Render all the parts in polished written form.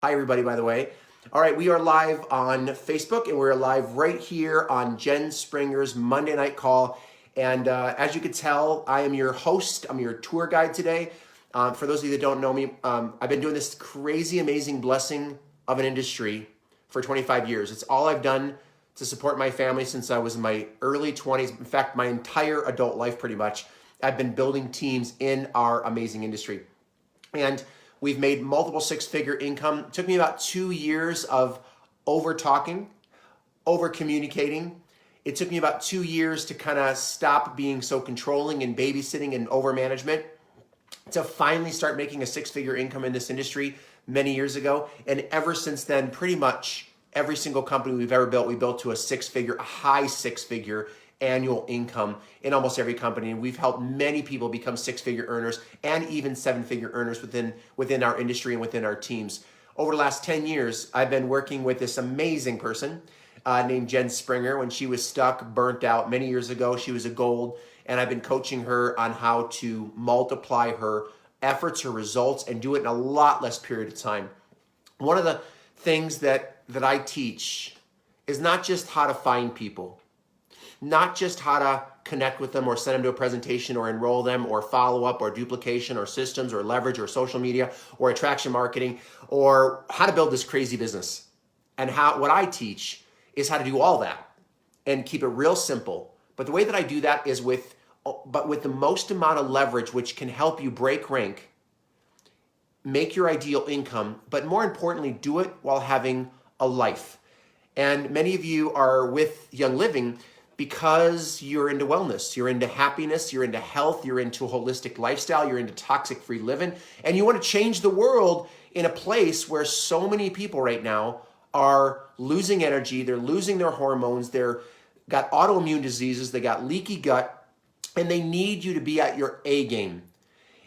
Hi, everybody, by the way. All right, we are live on Facebook and we're live right here on Jen Springer's Monday Night Call. And as you can tell, I am your host. I'm your tour guide today. For those of you that don't know me, I've been doing this crazy, amazing blessing of an industry for 25 years. It's all I've done to support my family since I was in my early 20s. In fact, my entire adult life, pretty much, I've been building teams in our amazing industry. And we've made multiple six-figure income. It took me about 2 years of over talking, over communicating. It took me about 2 years to kind of stop being so controlling and babysitting and over management to finally start making a six-figure income in this industry many years ago. And ever since then, pretty much every single company we've ever built, we built to a high six-figure annual income in almost every company. And we've helped many people become six-figure earners and even seven-figure earners within our industry and within our teams. Over the last 10 years, I've been working with this amazing person named Jen Springer. When she was stuck, burnt out many years ago, she was a gold. And I've been coaching her on how to multiply her efforts, her results, and do it in a lot less period of time. One of the things that I teach is not just how to find people, not just how to connect with them or send them to a presentation or enroll them or follow up or duplication or systems or leverage or social media or attraction marketing or how to build this crazy business. And what I teach is how to do all that and keep it real simple. But the way that I do that is with the most amount of leverage, which can help you break rank, make your ideal income, but more importantly, do it while having a life. And many of you are with Young Living because you're into wellness, you're into happiness, you're into health, you're into a holistic lifestyle, you're into toxic-free living, and you want to change the world in a place where so many people right now are losing energy, they're losing their hormones, they're got autoimmune diseases, they got leaky gut, and they need you to be at your A game.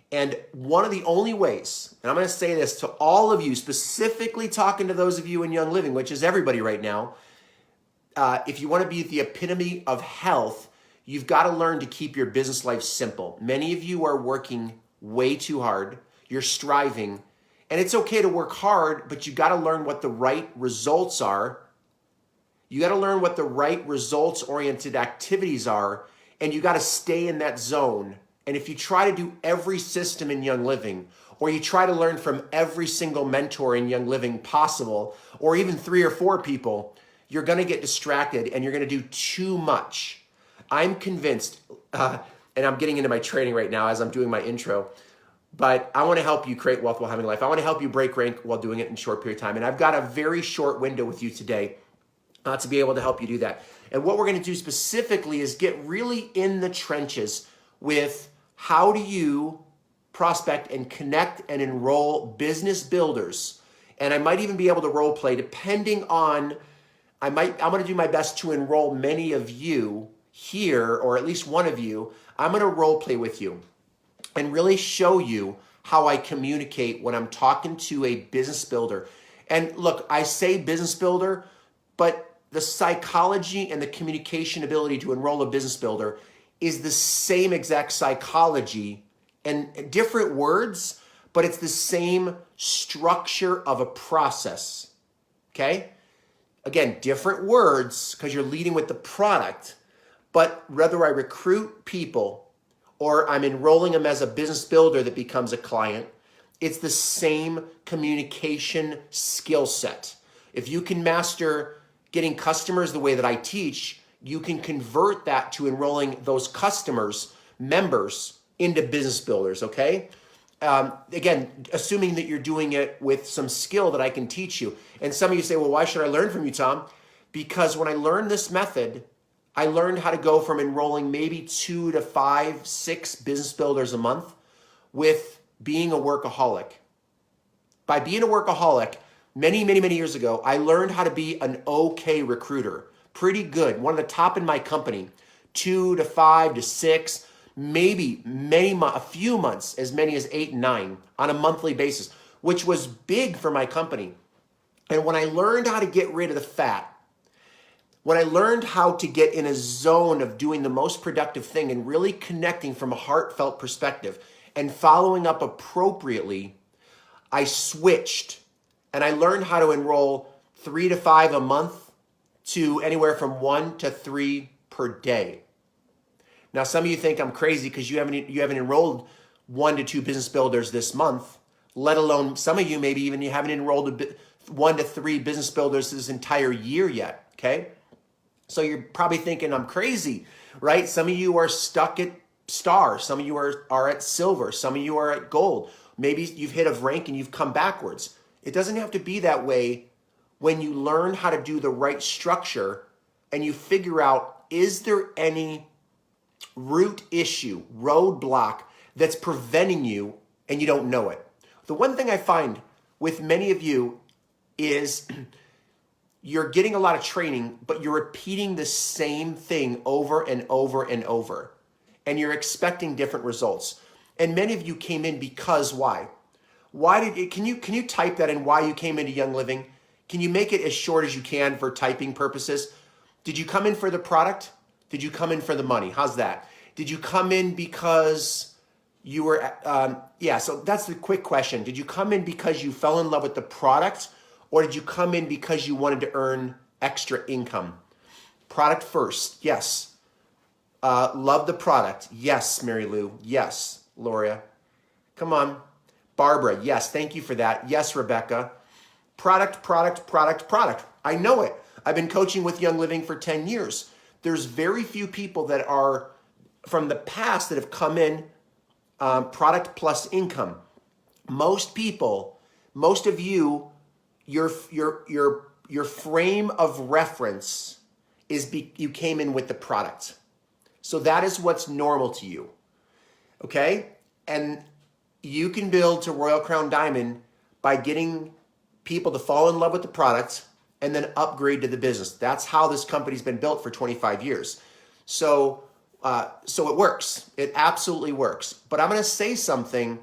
And one of the only ways, and I'm going to say this to all of you, specifically talking to those of you in Young Living, which is everybody right now, if you want to be the epitome of health, you've got to learn to keep your business life simple. Many of you are working way too hard. You're striving. And it's okay to work hard, but you got to learn what the right results are. You got to learn what the right results-oriented activities are, and you got to stay in that zone. And if you try to do every system in Young Living, or you try to learn from every single mentor in Young Living possible, or even 3 or 4 people, you're going to get distracted and you're going to do too much. I'm convinced, and I'm getting into my training right now as I'm doing my intro, but I want to help you create wealth while having life. I want to help you break rank while doing it in a short period of time. And I've got a very short window with you today to be able to help you do that. And what we're going to do specifically is get really in the trenches with how do you prospect and connect and enroll business builders. And I might even be able to role play depending on, I'm going to do my best to enroll many of you here, or at least one of you. I'm going to role play with you and really show you how I communicate when I'm talking to a business builder. And look, I say business builder, but the psychology and the communication ability to enroll a business builder is the same exact psychology and different words, but it's the same structure of a process, okay? Again, different words because you're leading with the product, but whether I recruit people or I'm enrolling them as a business builder that becomes a client, it's the same communication skill set. If you can master getting customers the way that I teach, you can convert that to enrolling those customers, members, into business builders, okay? Again, assuming that you're doing it with some skill that I can teach you. And some of you say, well, why should I learn from you, Tom? Because when I learned this method, I learned how to go from enrolling maybe 2 to 5, 6 business builders a month with being a workaholic. By being a workaholic, many, many, many years ago, I learned how to be an okay recruiter. Pretty good. One of the top in my company. 2 to 5 to 6, maybe a few months, as many as 8 and 9 on a monthly basis, which was big for my company. And when I learned how to get rid of the fat, when I learned how to get in a zone of doing the most productive thing and really connecting from a heartfelt perspective and following up appropriately, I switched And I learned how to enroll 3 to 5 a month to anywhere from 1 to 3 per day. Now, some of you think I'm crazy because you haven't enrolled 1 to 2 business builders this month, let alone some of you maybe even you haven't enrolled 1 to 3 business builders this entire year yet, okay? So you're probably thinking I'm crazy, right? Some of you are stuck at star. Some of you are at silver. Some of you are at gold. Maybe you've hit a rank and you've come backwards. It doesn't have to be that way when you learn how to do the right structure and you figure out, is there any root issue, roadblock that's preventing you and you don't know it? The one thing I find with many of you is you're getting a lot of training, but you're repeating the same thing over and over and over, and you're expecting different results. And many of you came in because why? Can you type that in, why you came into Young Living? Can you make it as short as you can for typing purposes? Did you come in for the product? Did you come in for the money? How's that? Did you come in because you were, so that's the quick question. Did you come in because you fell in love with the product, or did you come in because you wanted to earn extra income? Product first, yes. Love the product, yes, Mary Lou, yes, Gloria. Come on. Barbara, yes, thank you for that. Yes, Rebecca. Product, product, product, product. I know it. I've been coaching with Young Living for 10 years. There's very few people that are from the past that have come in product plus income. Most people, most of you, your frame of reference is you came in with the product. So that is what's normal to you. Okay? And you can build to Royal Crown Diamond by getting people to fall in love with the product and then upgrade to the business. That's how this company's been built for 25 years. So it works. It absolutely works. But I'm going to say something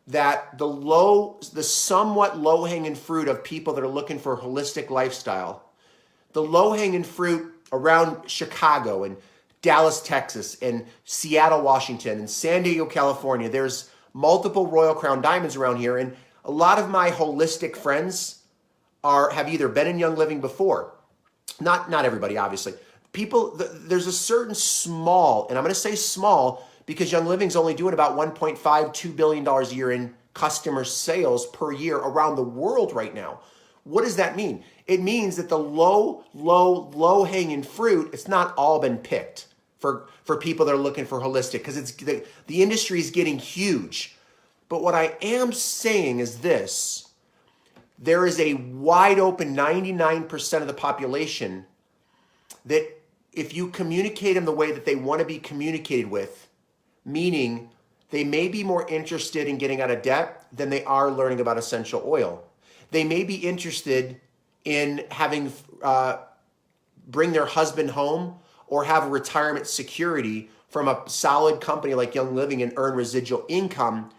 that the somewhat low-hanging fruit of people that are looking for a holistic lifestyle, the low-hanging fruit around Chicago and Dallas, Texas, and Seattle, Washington, and San Diego, California, there's multiple Royal Crown Diamonds around here, and a lot of my holistic friends have either been in Young Living before. Not everybody, obviously. There's a certain small, and I'm going to say small because Young Living's only doing about $1.5–2 billion a year in customer sales per year around the world right now. What does that mean? It means that the low hanging fruit, it's not all been picked for people that are looking for holistic, because it's the industry is getting huge. But what I am saying is this: there is a wide open 99% of the population that if you communicate them the way that they want to be communicated with, meaning they may be more interested in getting out of debt than they are learning about essential oil. They may be interested in having bring their husband home or have a retirement security from a solid company like Young Living and earn residual income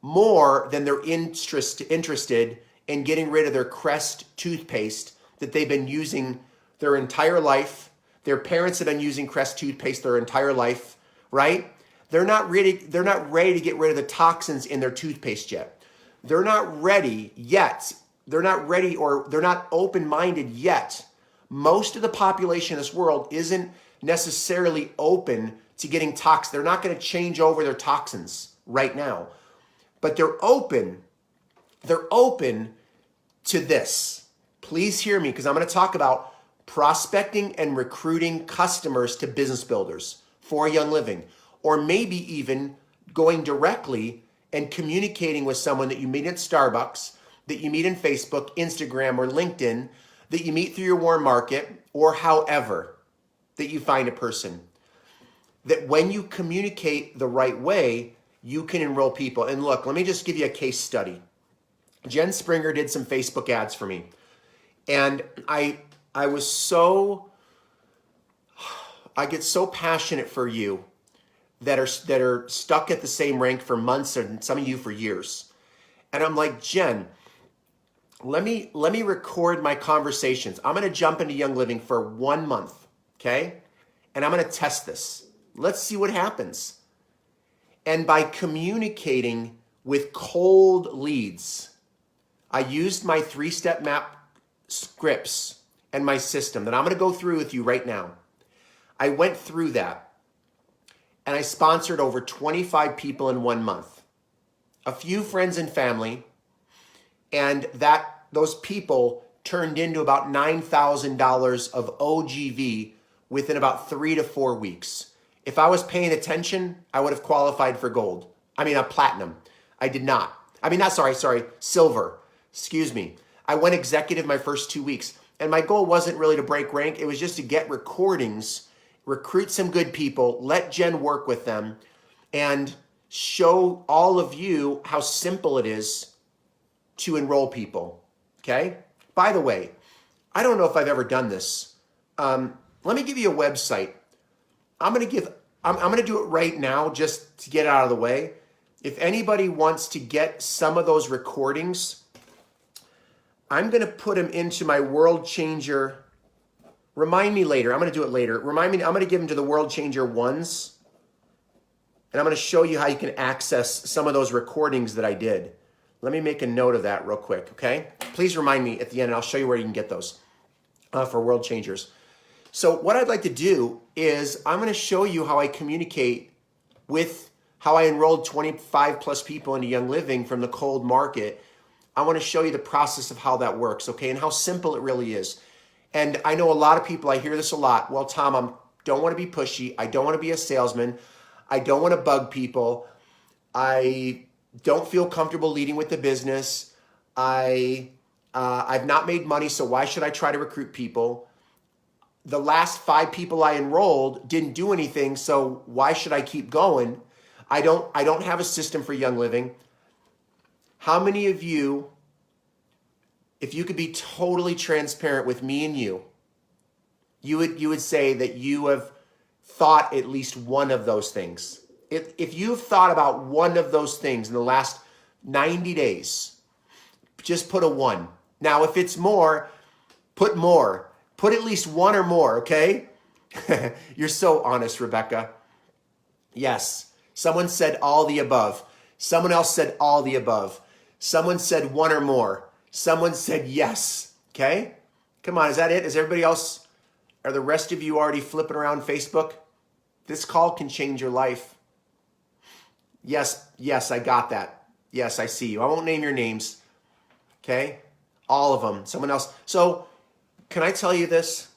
more than they're interested in getting rid of their Crest toothpaste that they've been using their entire life. Their parents have been using Crest toothpaste their entire life, right? They're not ready to get rid of the toxins in their toothpaste yet. They're not ready yet. They're not ready, or they're not open-minded yet. Most of the population in this world isn't necessarily open to getting toxins. They're not going to change over their toxins right now. But they're open to this. Please hear me, because I'm going to talk about prospecting and recruiting customers to business builders for Young Living, or maybe even going directly and communicating with someone that you meet at Starbucks, that you meet in Facebook, Instagram, or LinkedIn, that you meet through your warm market, or however that you find a person. That when you communicate the right way, you can enroll people. And look, let me just give you a case study. Jen Springer did some Facebook ads for me. And I get so passionate for you that are stuck at the same rank for months, and some of you for years. And I'm like, Jen, let me record my conversations. I'm going to jump into Young Living for 1 month, okay? And I'm going to test this. Let's see what happens. And by communicating with cold leads, I used my 3-step map scripts and my system that I'm going to go through with you right now. I went through that and I sponsored over 25 people in 1 month, a few friends and family, and those people turned into about $9,000 of OGV within about 3 to 4 weeks. If I was paying attention, I would have qualified for gold. I mean, a platinum. I did not. I mean, silver. Excuse me. I went executive my first 2 weeks. And my goal wasn't really to break rank. It was just to get recordings, recruit some good people, let Jen work with them, and show all of you how simple it is to enroll people. Okay? By the way, I don't know if I've ever done this. Let me give you a website. I'm going to do it right now just to get it out of the way. If anybody wants to get some of those recordings, I'm going to put them into my World Changer. Remind me later. I'm going to do it later. Remind me. I'm going to give them to the World Changer ones. And I'm going to show you how you can access some of those recordings that I did. Let me make a note of that real quick, okay? Please remind me at the end, and I'll show you where you can get those for World Changers. So what I'd like to do is I'm going to show you how I communicate with how I enrolled 25 plus people into Young Living from the cold market. I want to show you the process of how that works, okay, and how simple it really is. And I know a lot of people, I hear this a lot. Well, Tom, I don't want to be pushy. I don't want to be a salesman. I don't want to bug people. I don't feel comfortable leading with the business. I've not made money, so why should I try to recruit people? The last 5 people I enrolled didn't do anything, so why should I keep going? I don't have a system for Young Living. How many of you, if you could be totally transparent with me and you would say that you have thought at least one of those things. If you've thought about one of those things in the last 90 days, just put a 1. Now, if it's more, put more. Put at least 1 or more, okay? You're so honest, Rebecca. Yes. Someone said all the above. Someone else said all the above. Someone said 1 or more. Someone said yes, okay? Come on, is that it? Is everybody else, are the rest of you already flipping around Facebook? This call can change your life. Yes, I got that. Yes, I see you. I won't name your names, okay? All of them. Someone else. So, can I tell you this?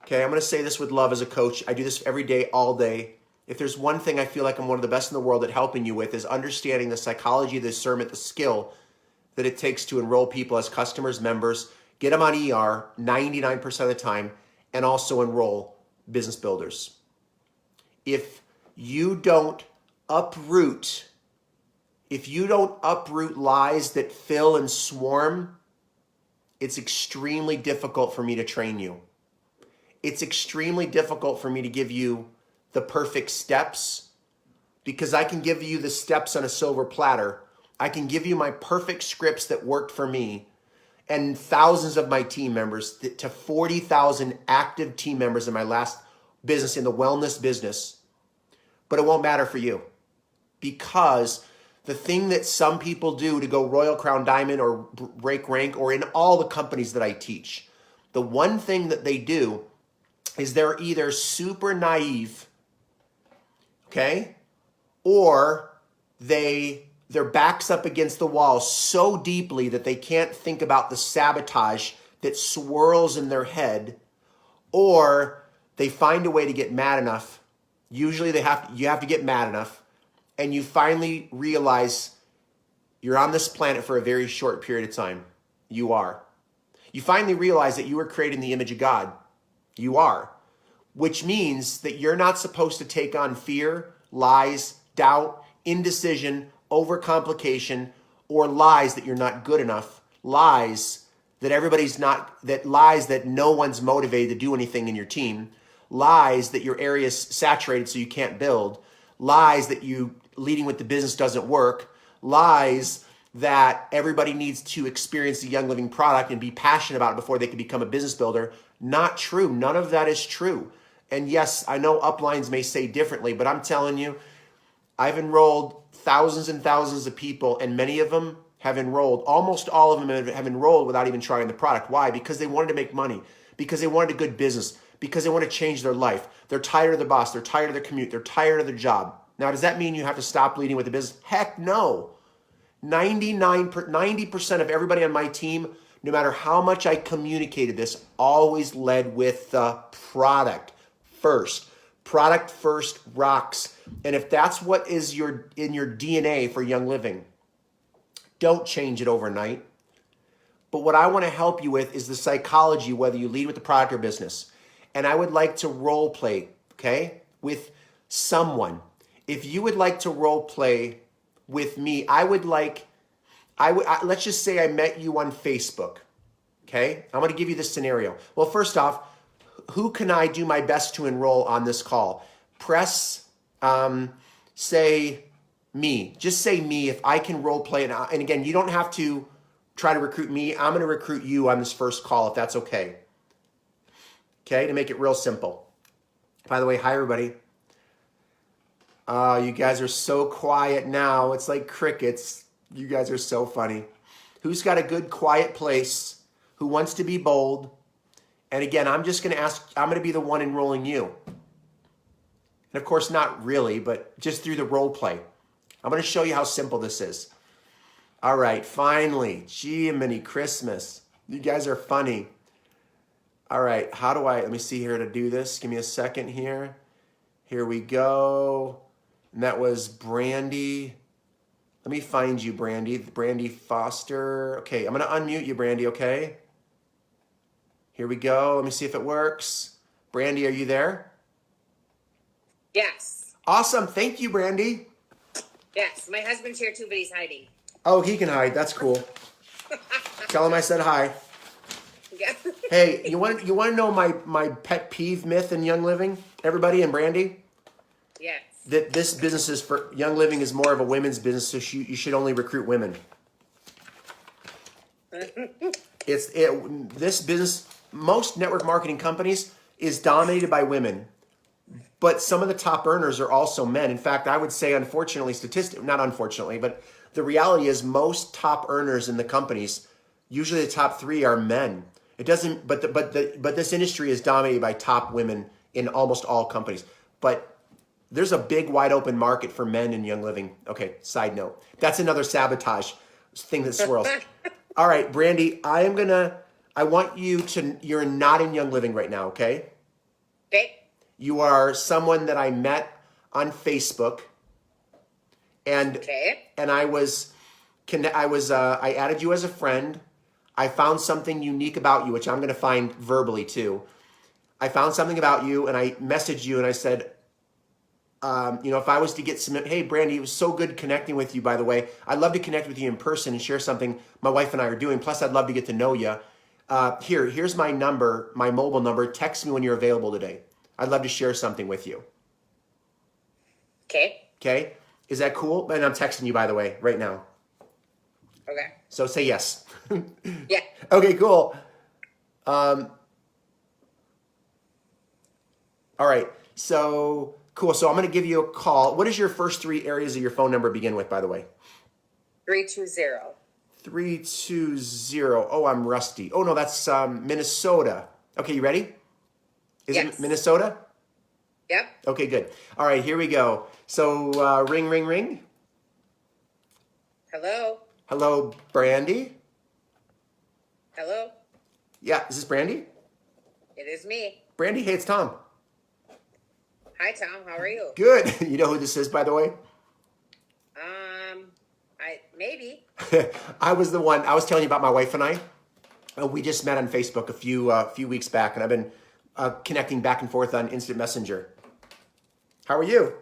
Okay, I'm going to say this with love as a coach. I do this every day, all day. If there's one thing I feel like I'm one of the best in the world at helping you with is understanding the psychology, the discernment, the skill that it takes to enroll people as customers, members, get them on ER 99% of the time, and also enroll business builders. If you don't uproot lies that fill and swarm, it's extremely difficult for me to train you. It's extremely difficult for me to give you the perfect steps, because I can give you the steps on a silver platter. I can give you my perfect scripts that worked for me and thousands of my team members, to 40,000 active team members in my last business, in the wellness business. But it won't matter for you, because the thing that some people do to go Royal Crown Diamond or break rank, or in all the companies that I teach, the one thing that they do is they're either super naive, okay, or their back's up against the wall so deeply that they can't think about the sabotage that swirls in their head, or they find a way to get mad enough. Usually you have to get mad enough, and you finally realize you're on this planet for a very short period of time. You are. You finally realize that you were created in the image of God. You are. Which means that you're not supposed to take on fear, lies, doubt, indecision, overcomplication, or lies that you're not good enough, lies that lies that no one's motivated to do anything in your team, lies that your area's saturated so you can't build, lies that you leading with the business doesn't work, lies that everybody needs to experience the Young Living product and be passionate about it before they can become a business builder. Not true. None of that is true. And yes, I know uplines may say differently, but I'm telling you, I've enrolled thousands and thousands of people, and many of them have enrolled. Almost all of them have enrolled without even trying the product. Why? Because they wanted to make money, because they wanted a good business, because they want to change their life. They're tired of the boss. They're tired of their commute. They're tired of their job. Now, does that mean you have to stop leading with the business? Heck no. 90% of everybody on my team, no matter how much I communicated this, always led with the product first. Product first rocks. And if that's what is in your DNA for Young Living, don't change it overnight. But what I want to help you with is the psychology, whether you lead with the product or business. And I would like to role play, okay, with someone. If you would like to role play with me, let's just say I met you on Facebook, okay? I'm going to give you this scenario. Well, first off, who can I do my best to enroll on this call? Press, say me. Just say me if I can role play. And again, you don't have to try to recruit me. I'm going to recruit you on this first call if that's okay. Okay, to make it real simple. By the way, hi everybody. You guys are so quiet now. It's like crickets. You guys are so funny. Who's got a good quiet place? Who wants to be bold? And again, I'm just going to ask, I'm going to be the one enrolling you. And of course, not really, but just through the role play. I'm going to show you how simple this is. All right, finally. Jiminy Christmas. You guys are funny. All right, let me see here to do this. Give me a second here. Here we go. And that was Brandy. Let me find you, Brandy. Brandy Foster. Okay, I'm going to unmute you, Brandy, okay? Here we go. Let me see if it works. Brandy, are you there? Yes. Awesome. Thank you, Brandy. Yes. My husband's here too, but he's hiding. Oh, he can hide. That's cool. Tell him I said hi. Yeah. Hey, you want to know my pet peeve myth in Young Living? Everybody and Brandy? Yes. That this business is for Young Living is more of a women's business, so you should only recruit women. This business, most network marketing companies is dominated by women, but some of the top earners are also men. In fact, I would say, unfortunately, not unfortunately, but the reality is most top earners in the companies, usually the top 3 are men. It doesn't, but this industry is dominated by top women in almost all companies. But there's a big, wide open market for men in Young Living. Okay, side note. That's another sabotage thing that swirls. All right, Brandy, you're not in Young Living right now, okay? Okay. You are someone that I met on Facebook. And okay. And I added you as a friend. I found something unique about you, which I'm going to find verbally too. I found something about you and I messaged you and I said, if I was to get some, hey, Brandy, it was so good connecting with you, by the way. I'd love to connect with you in person and share something my wife and I are doing. Plus, I'd love to get to know you. Here's my number, my mobile number. Text me when you're available today. I'd love to share something with you. Okay. Okay? Is that cool? And I'm texting you, by the way, right now. Okay. So say yes. Yeah. Okay, cool. All right. So cool. So I'm going to give you a call. What does your first 3 areas of your phone number begin with, by the way? 320. 320. Oh, I'm rusty. Oh, no, that's Minnesota. Okay, you ready? Is yes. it Minnesota? Yep. Okay, good. All right, here we go. So ring, ring, ring. Hello. Hello, Brandy? Hello. Yeah, is this Brandy? It is me. Brandy, hey, it's Tom. Hi, Tom. How are you? Good. You know who this is, by the way? Maybe. I was telling you about my wife and I. We just met on Facebook a few weeks back, and I've been connecting back and forth on Instant Messenger. How are you?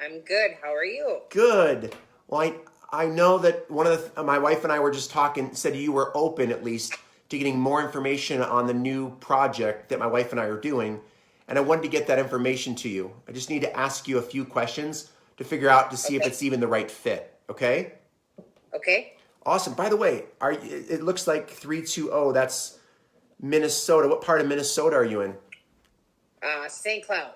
I'm good. How are you? Good. Well, I know that my wife and I were just talking, said you were open at least to getting more information on the new project that my wife and I are doing. And I wanted to get that information to you. I just need to ask you a few questions to figure out to see if it's even the right fit. Okay? Okay. Awesome. By the way, it looks like 320. That's Minnesota. What part of Minnesota are you in? St. Cloud.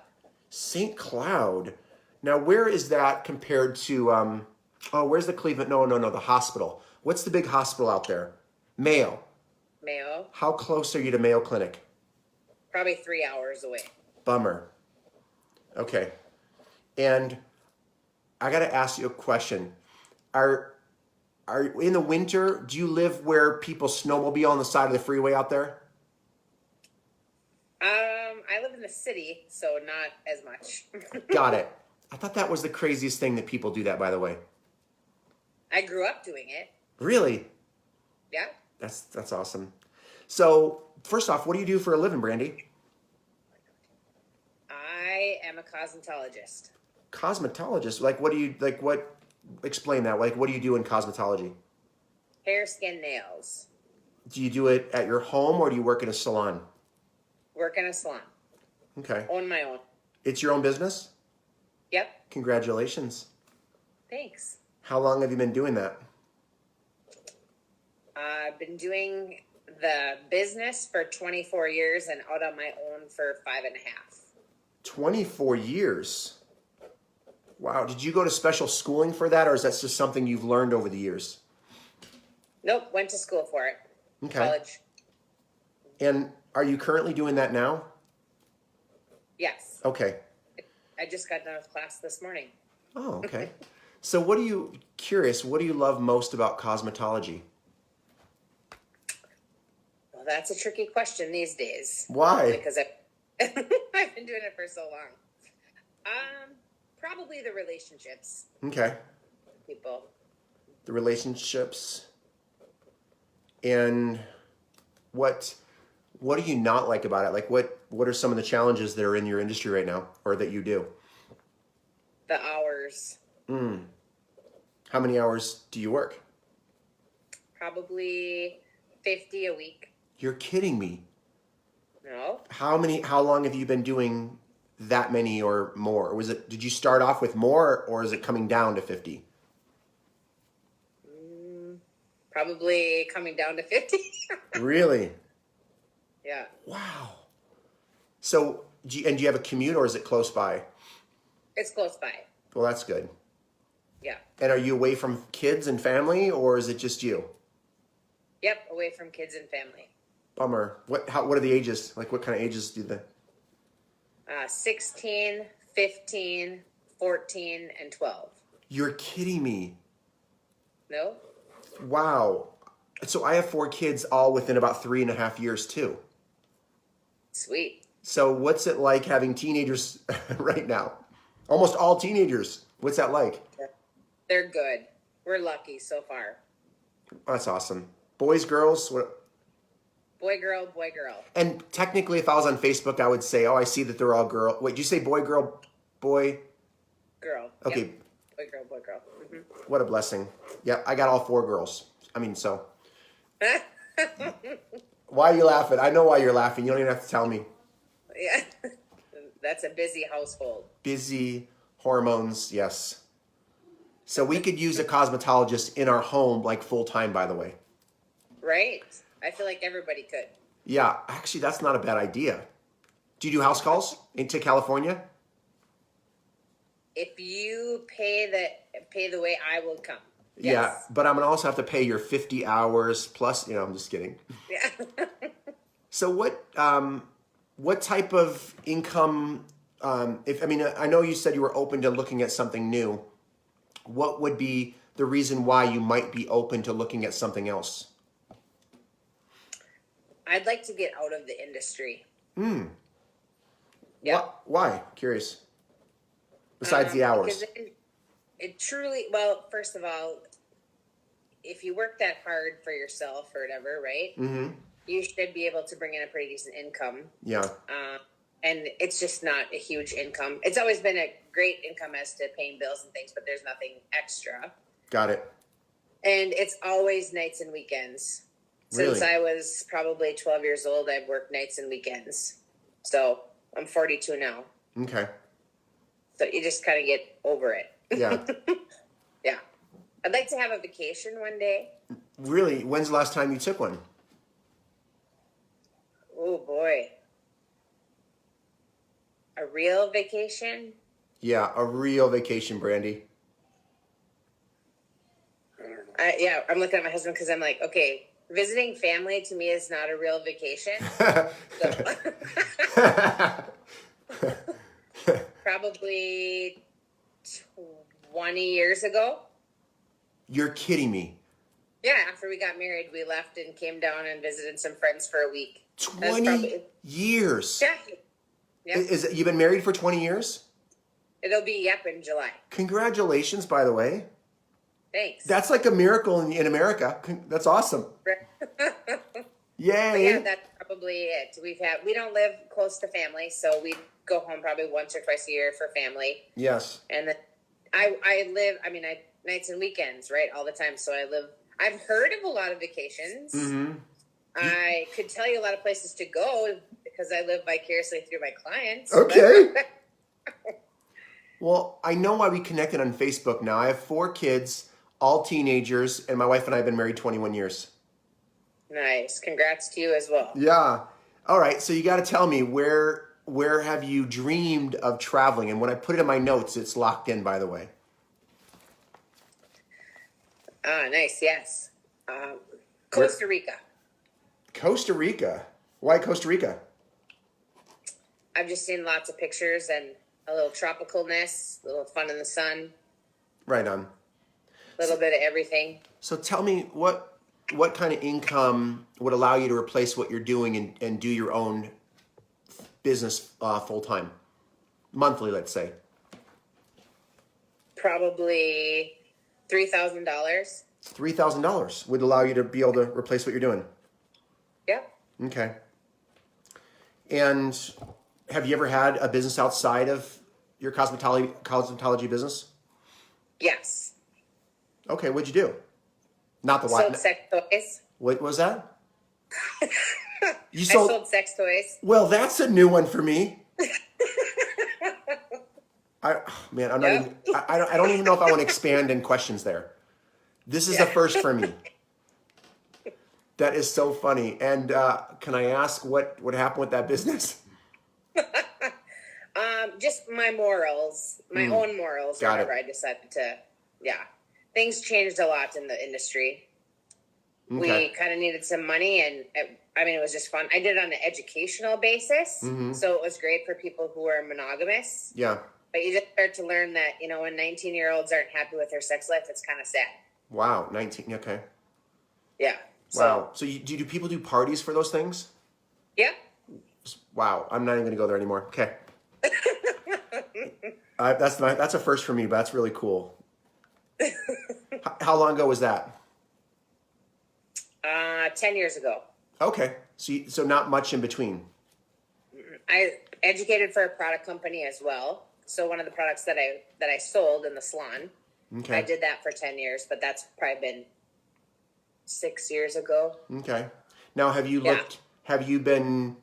St. Cloud. Now, where is that compared to? Where's the Cleveland? No, the hospital. What's the big hospital out there? Mayo. Mayo. How close are you to Mayo Clinic? Probably 3 hours away. Bummer. Okay. And I got to ask you a question. Are in the winter, do you live where people snowmobile on the side of the freeway out there? I live in the city, so not as much. Got it. I thought that was the craziest thing that people do that, by the way. I grew up doing it. Really? Yeah. That's awesome. So, first off, what do you do for a living, Brandy? I am a cosmetologist. Cosmetologist? Like, what do you, like, what, explain that. Like, what do you do in cosmetology? Hair, skin, nails. Do you do it at your home or do you work in a salon? Work in a salon. Okay. Own my own. It's your own business? Yep. Congratulations. Thanks. How long have you been doing that? I've been doing the business for 24 years and out on my own for 5.5. 24 years. Wow. Did you go to special schooling for that or is that just something you've learned over the years? Nope. Went to school for it. Okay. College. And are you currently doing that now? Yes. Okay. I just got done with class this morning. Oh, okay. So what do you love most about cosmetology? Well, that's a tricky question these days. Why? Because I've been doing it for so long. Probably the relationships. Okay. People. The relationships. And what do you not like about it? Like what are some of the challenges that are in your industry right now or that you do? The hours. How many hours do you work? Probably 50 a week. You're kidding me. No. How long have you been doing that many or more? Or did you start off with more or is it coming down to 50? Probably coming down to 50. Really? Yeah. Wow. So, do you have a commute or is it close by? It's close by. Well, that's good. Yeah. And are you away from kids and family or is it just you? Yep. Away from kids and family. Bummer. What are the ages? Like what kind of ages do the 16, 15, 14, and 12. You're kidding me. No? Wow. So I have 4 kids all within about 3.5 years too. Sweet. So what's it like having teenagers right now? Almost all teenagers. What's that like? They're good. We're lucky so far. That's awesome. Boys, girls, what? Boy, girl, boy, girl. And technically, if I was on Facebook, I would say, "Oh, I see that they're all girl." Wait, did you say boy, girl, boy? Girl. Okay. Yep. Boy, girl, boy, girl. What a blessing. Yep, I got all 4 girls. I mean, so. Why are you laughing? I know why you're laughing. You don't even have to tell me. Yeah. That's a busy household. Busy, hormones, yes. So we could use a cosmetologist in our home, like full time, by the way. Right? I feel like everybody could. Yeah, actually, that's not a bad idea. Do you do house calls into California? If you pay the way, I will come. Yeah, Yes. but I'm gonna also have to pay your 50 hours plus. I'm just kidding. Yeah. So what type of income? I know you said you were open to looking at something new. What would be the reason why you might be open to looking at something else? I'd like to get out of the industry. Yeah. Why? Curious. Besides the hours. Because it truly, well, first of all, if you work that hard for yourself or whatever, right? Mm-hmm. You should be able to bring in a pretty decent income. Yeah. And it's just not a huge income. It's always been a great income as to paying bills and things, but there's nothing extra. Got it. And it's always nights and weekends. Really? Since I was probably 12 years old, I've worked nights and weekends. So I'm 42 now. Okay. So you just kind of get over it. Yeah. Yeah. I'd like to have a vacation one day. Really? When's the last time you took one? Oh, boy. A real vacation? Yeah, a real vacation, Brandy. I don't know. I'm looking at my husband because I'm like, okay, visiting family to me is not a real vacation. Probably 20 years ago. You're kidding me. Yeah, after we got married, we left and came down and visited some friends for a week. 20 years. Yeah. Yep. You've been married for 20 years? It'll be, in July. Congratulations, by the way. Thanks. That's like a miracle in America. That's awesome. Yay. But yeah, that's probably it. We don't live close to family, so we go home probably once or twice a year for family. Yes. And then I live, nights and weekends, right, all the time. So I've heard of a lot of vacations. Mm-hmm. I could tell you a lot of places to go because I live vicariously through my clients. Okay. Well, I know why we connected on Facebook now. I have 4 kids, all teenagers, and my wife and I have been married 21 years. Nice. Congrats to you as well. Yeah. All right. So you got to tell me where have you dreamed of traveling? And when I put it in my notes, it's locked in, by the way. Ah, nice. Yes. Costa Rica. Costa Rica. Why Costa Rica? I've just seen lots of pictures and a little tropicalness, a little fun in the sun. Right on. A little bit of everything. So tell me what kind of income would allow you to replace what you're doing and do your own business full time, monthly, let's say. Probably $3,000. $3,000 would allow you to be able to replace what you're doing. Yeah. Okay. And have you ever had a business outside of your cosmetology business? Yes. Okay, what'd you do? Not the sold sex toys. What was that? I sold sex toys. Well, that's a new one for me. I don't even know if I want to expand in questions there. This is a first for me. That is so funny. And can I ask what happened with that business? Just my morals, my own morals. Got whenever it. I decided to, things changed a lot in the industry. Okay. We kind of needed some money, and it was just fun. I did it on an educational basis, so it was great for people who are monogamous. Yeah. But you just start to learn that, when 19-year-olds aren't happy with their sex life, it's kind of sad. Wow, 19. Okay. Yeah. Wow. So do people do parties for those things? Yeah. Wow. I'm not even going to go there anymore. Okay. That's a first for me, but that's really cool. How long ago was that? 10 years ago. Okay. So not much in between. I educated for a product company as well. So one of the products that I sold in the salon, Okay. I did that for 10 years, but that's probably been 6 years ago. Okay. Now, have you been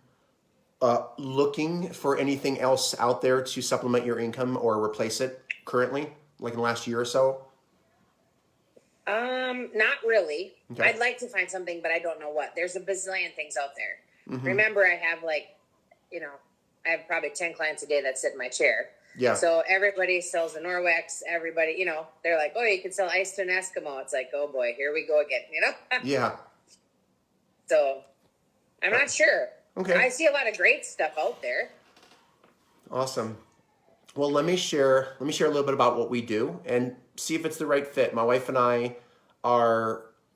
looking for anything else out there to supplement your income or replace it currently, like in the last year or so? Not really. Okay. I'd like to find something, but I don't know what. There's a bazillion things out there. Mm-hmm. Remember, I have I have probably 10 clients a day that sit in my chair. Yeah. So everybody sells a Norwex. Everybody, they're like, oh, you can sell ice to an Eskimo. It's like, oh boy, here we go again, Yeah. So I'm not sure. Okay. I see a lot of great stuff out there. Awesome. Well, let me share a little bit about what we do and see if it's the right fit. My wife and I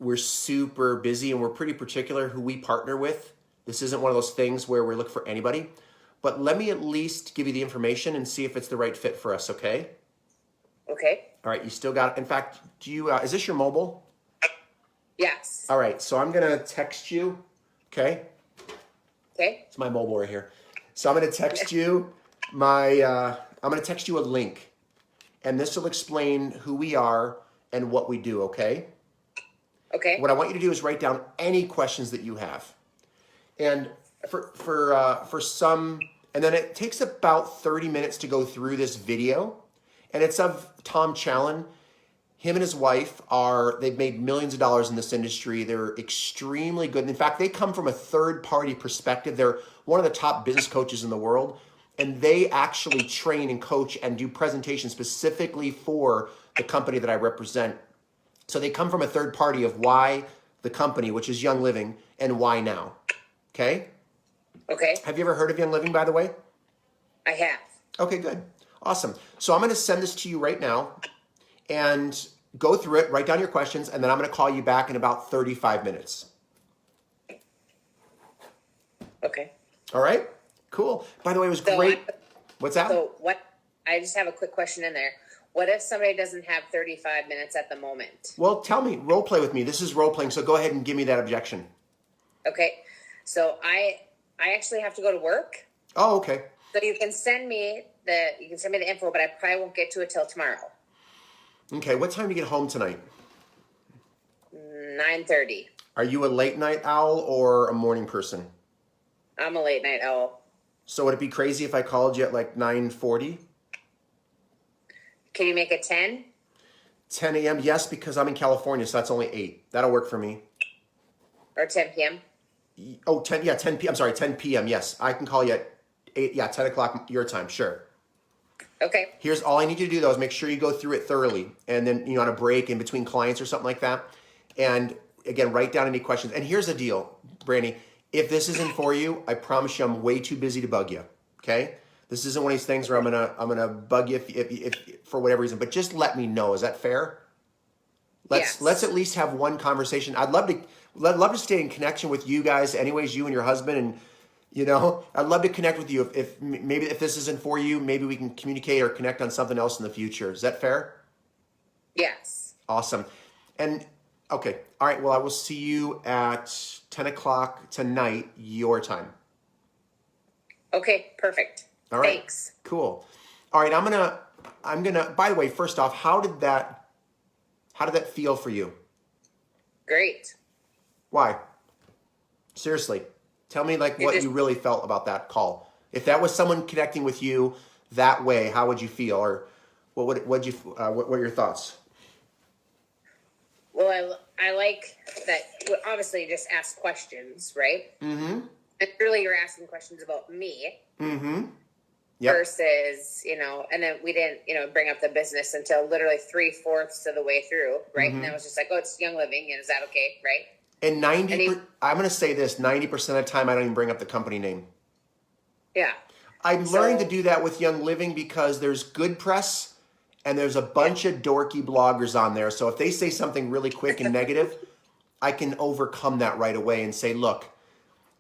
we're super busy and we're pretty particular who we partner with. This isn't one of those things where we look for anybody, but let me at least give you the information and see if it's the right fit for us, okay? Okay. All right, you still got it. In fact, is this your mobile? Yes. All right, so I'm going to text you, okay? Okay. It's my mobile right here. So I'm going to text you I'm going to text you a link, and this will explain who we are and what we do, okay? Okay. What I want you to do is write down any questions that you have. And for some, and then it takes about 30 minutes to go through this video, and it's of Tom Challen. Him and his wife they've made millions of dollars in this industry. They're extremely good. In fact, they come from a third-party perspective. They're one of the top business coaches in the world, and they actually train and coach and do presentations specifically for the company that I represent. So they come from a third party of why the company, which is Young Living, and why now. Okay? Okay. Have you ever heard of Young Living, by the way? I have. Okay, good. Awesome. So I'm going to send this to you right now and go through it, write down your questions, and then I'm going to call you back in about 35 minutes. Okay. All right? Cool. By the way, it was great. What's that? So what? I just have a quick question in there. What if somebody doesn't have 35 minutes at the moment? Well, tell me. Role play with me. This is role playing, so go ahead and give me that objection. Okay. So I actually have to go to work. Oh, okay. So you can send me the info, but I probably won't get to it till tomorrow. Okay. What time do you get home tonight? 9:30. Are you a late night owl or a morning person? I'm a late night owl. So would it be crazy if I called you at like 9:40? Can you make it 10? 10 a.m. Yes, because I'm in California, so that's only 8. That'll work for me. Or 10 p.m.? Oh, 10 p.m. I'm sorry, 10 p.m. Yes, I can call you at 8. Yeah, 10 o'clock your time. Sure. Okay. Here's all I need you to do though is make sure you go through it thoroughly, and then on a break in between clients or something like that. And again, write down any questions. And here's the deal, Brandy. If this isn't for you, I promise you I'm way too busy to bug you. Okay? This isn't one of these things where I'm gonna bug you if for whatever reason. But just let me know. Is that fair? Let's at least have one conversation. I'd love to stay in connection with you guys, anyways, you and your husband, and I'd love to connect with you. If maybe if this isn't for you, maybe we can communicate or connect on something else in the future. Is that fair? Yes. Awesome. And okay, all right. Well, I will see you at 10 o'clock tonight, your time. Okay, perfect. All right. Thanks. Cool. All right, I'm gonna. By the way, first off, how did that feel for you? Great. Why? Seriously, tell me what you really felt about that call. If that was someone connecting with you that way, how would you feel, or what are your thoughts? Well, I like that. Obviously, you just ask questions, right? Mm-hmm. And really, you're asking questions about me. Mm-hmm. Yep. Versus, and then we didn't, bring up the business until literally 3/4 of the way through, right? Mm-hmm. And I was just like, oh, it's Young Living, and is that okay, right? And I'm going to say this: 90% of the time, I don't even bring up the company name. Yeah. I'm learning to do that with Young Living because there's good press and there's a bunch of dorky bloggers on there. So if they say something really quick and negative, I can overcome that right away and say, look,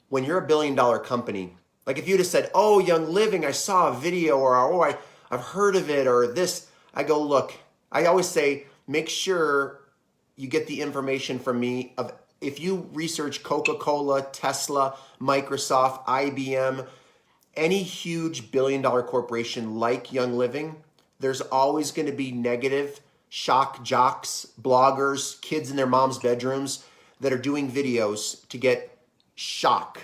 when you're a $1 billion company, like if you'd have said, oh, Young Living, I saw a video, or oh, I've heard of it, or this, I go, look, I always say, make sure you get the information from me. If you research Coca-Cola, Tesla, Microsoft, IBM, any huge $1 billion corporation like Young Living, there's always going to be negative shock jocks, bloggers, kids in their mom's bedrooms that are doing videos to get shock.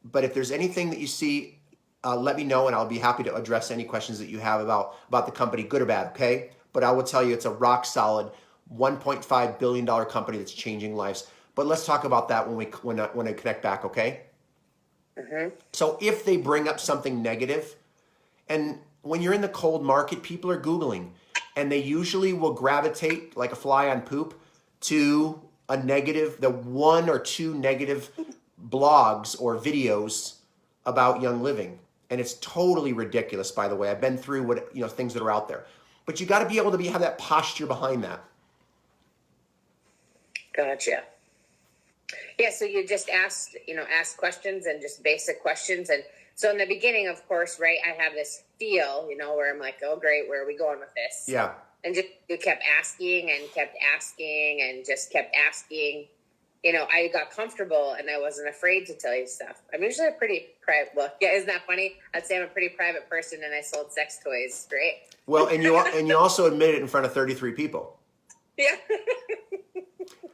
But if there's anything that you see, let me know, and I'll be happy to address any questions that you have about the company, good or bad, okay? But I will tell you it's a rock solid $1.5 billion company that's changing lives. But let's talk about that when I connect back, okay? Mm-hmm. So if they bring up something negative, and when you're in the cold market, people are Googling, and they usually will gravitate like a fly on poop to the 1 or 2 negative blogs or videos about Young Living. And it's totally ridiculous, by the way. I've been through things that are out there. But you got to be able to have that posture behind that. Gotcha. Yeah, so you just ask questions and just basic questions. And so in the beginning, of course, right, I have this feel, where I'm like, oh, great, where are we going with this? Yeah. And just you kept asking and just kept asking. I got comfortable and I wasn't afraid to tell you stuff. I'm usually a pretty private. Well, yeah, isn't that funny? I'd say I'm a pretty private person, and I sold sex toys, right? Well, and you also admitted it in front of 33 people. Yeah.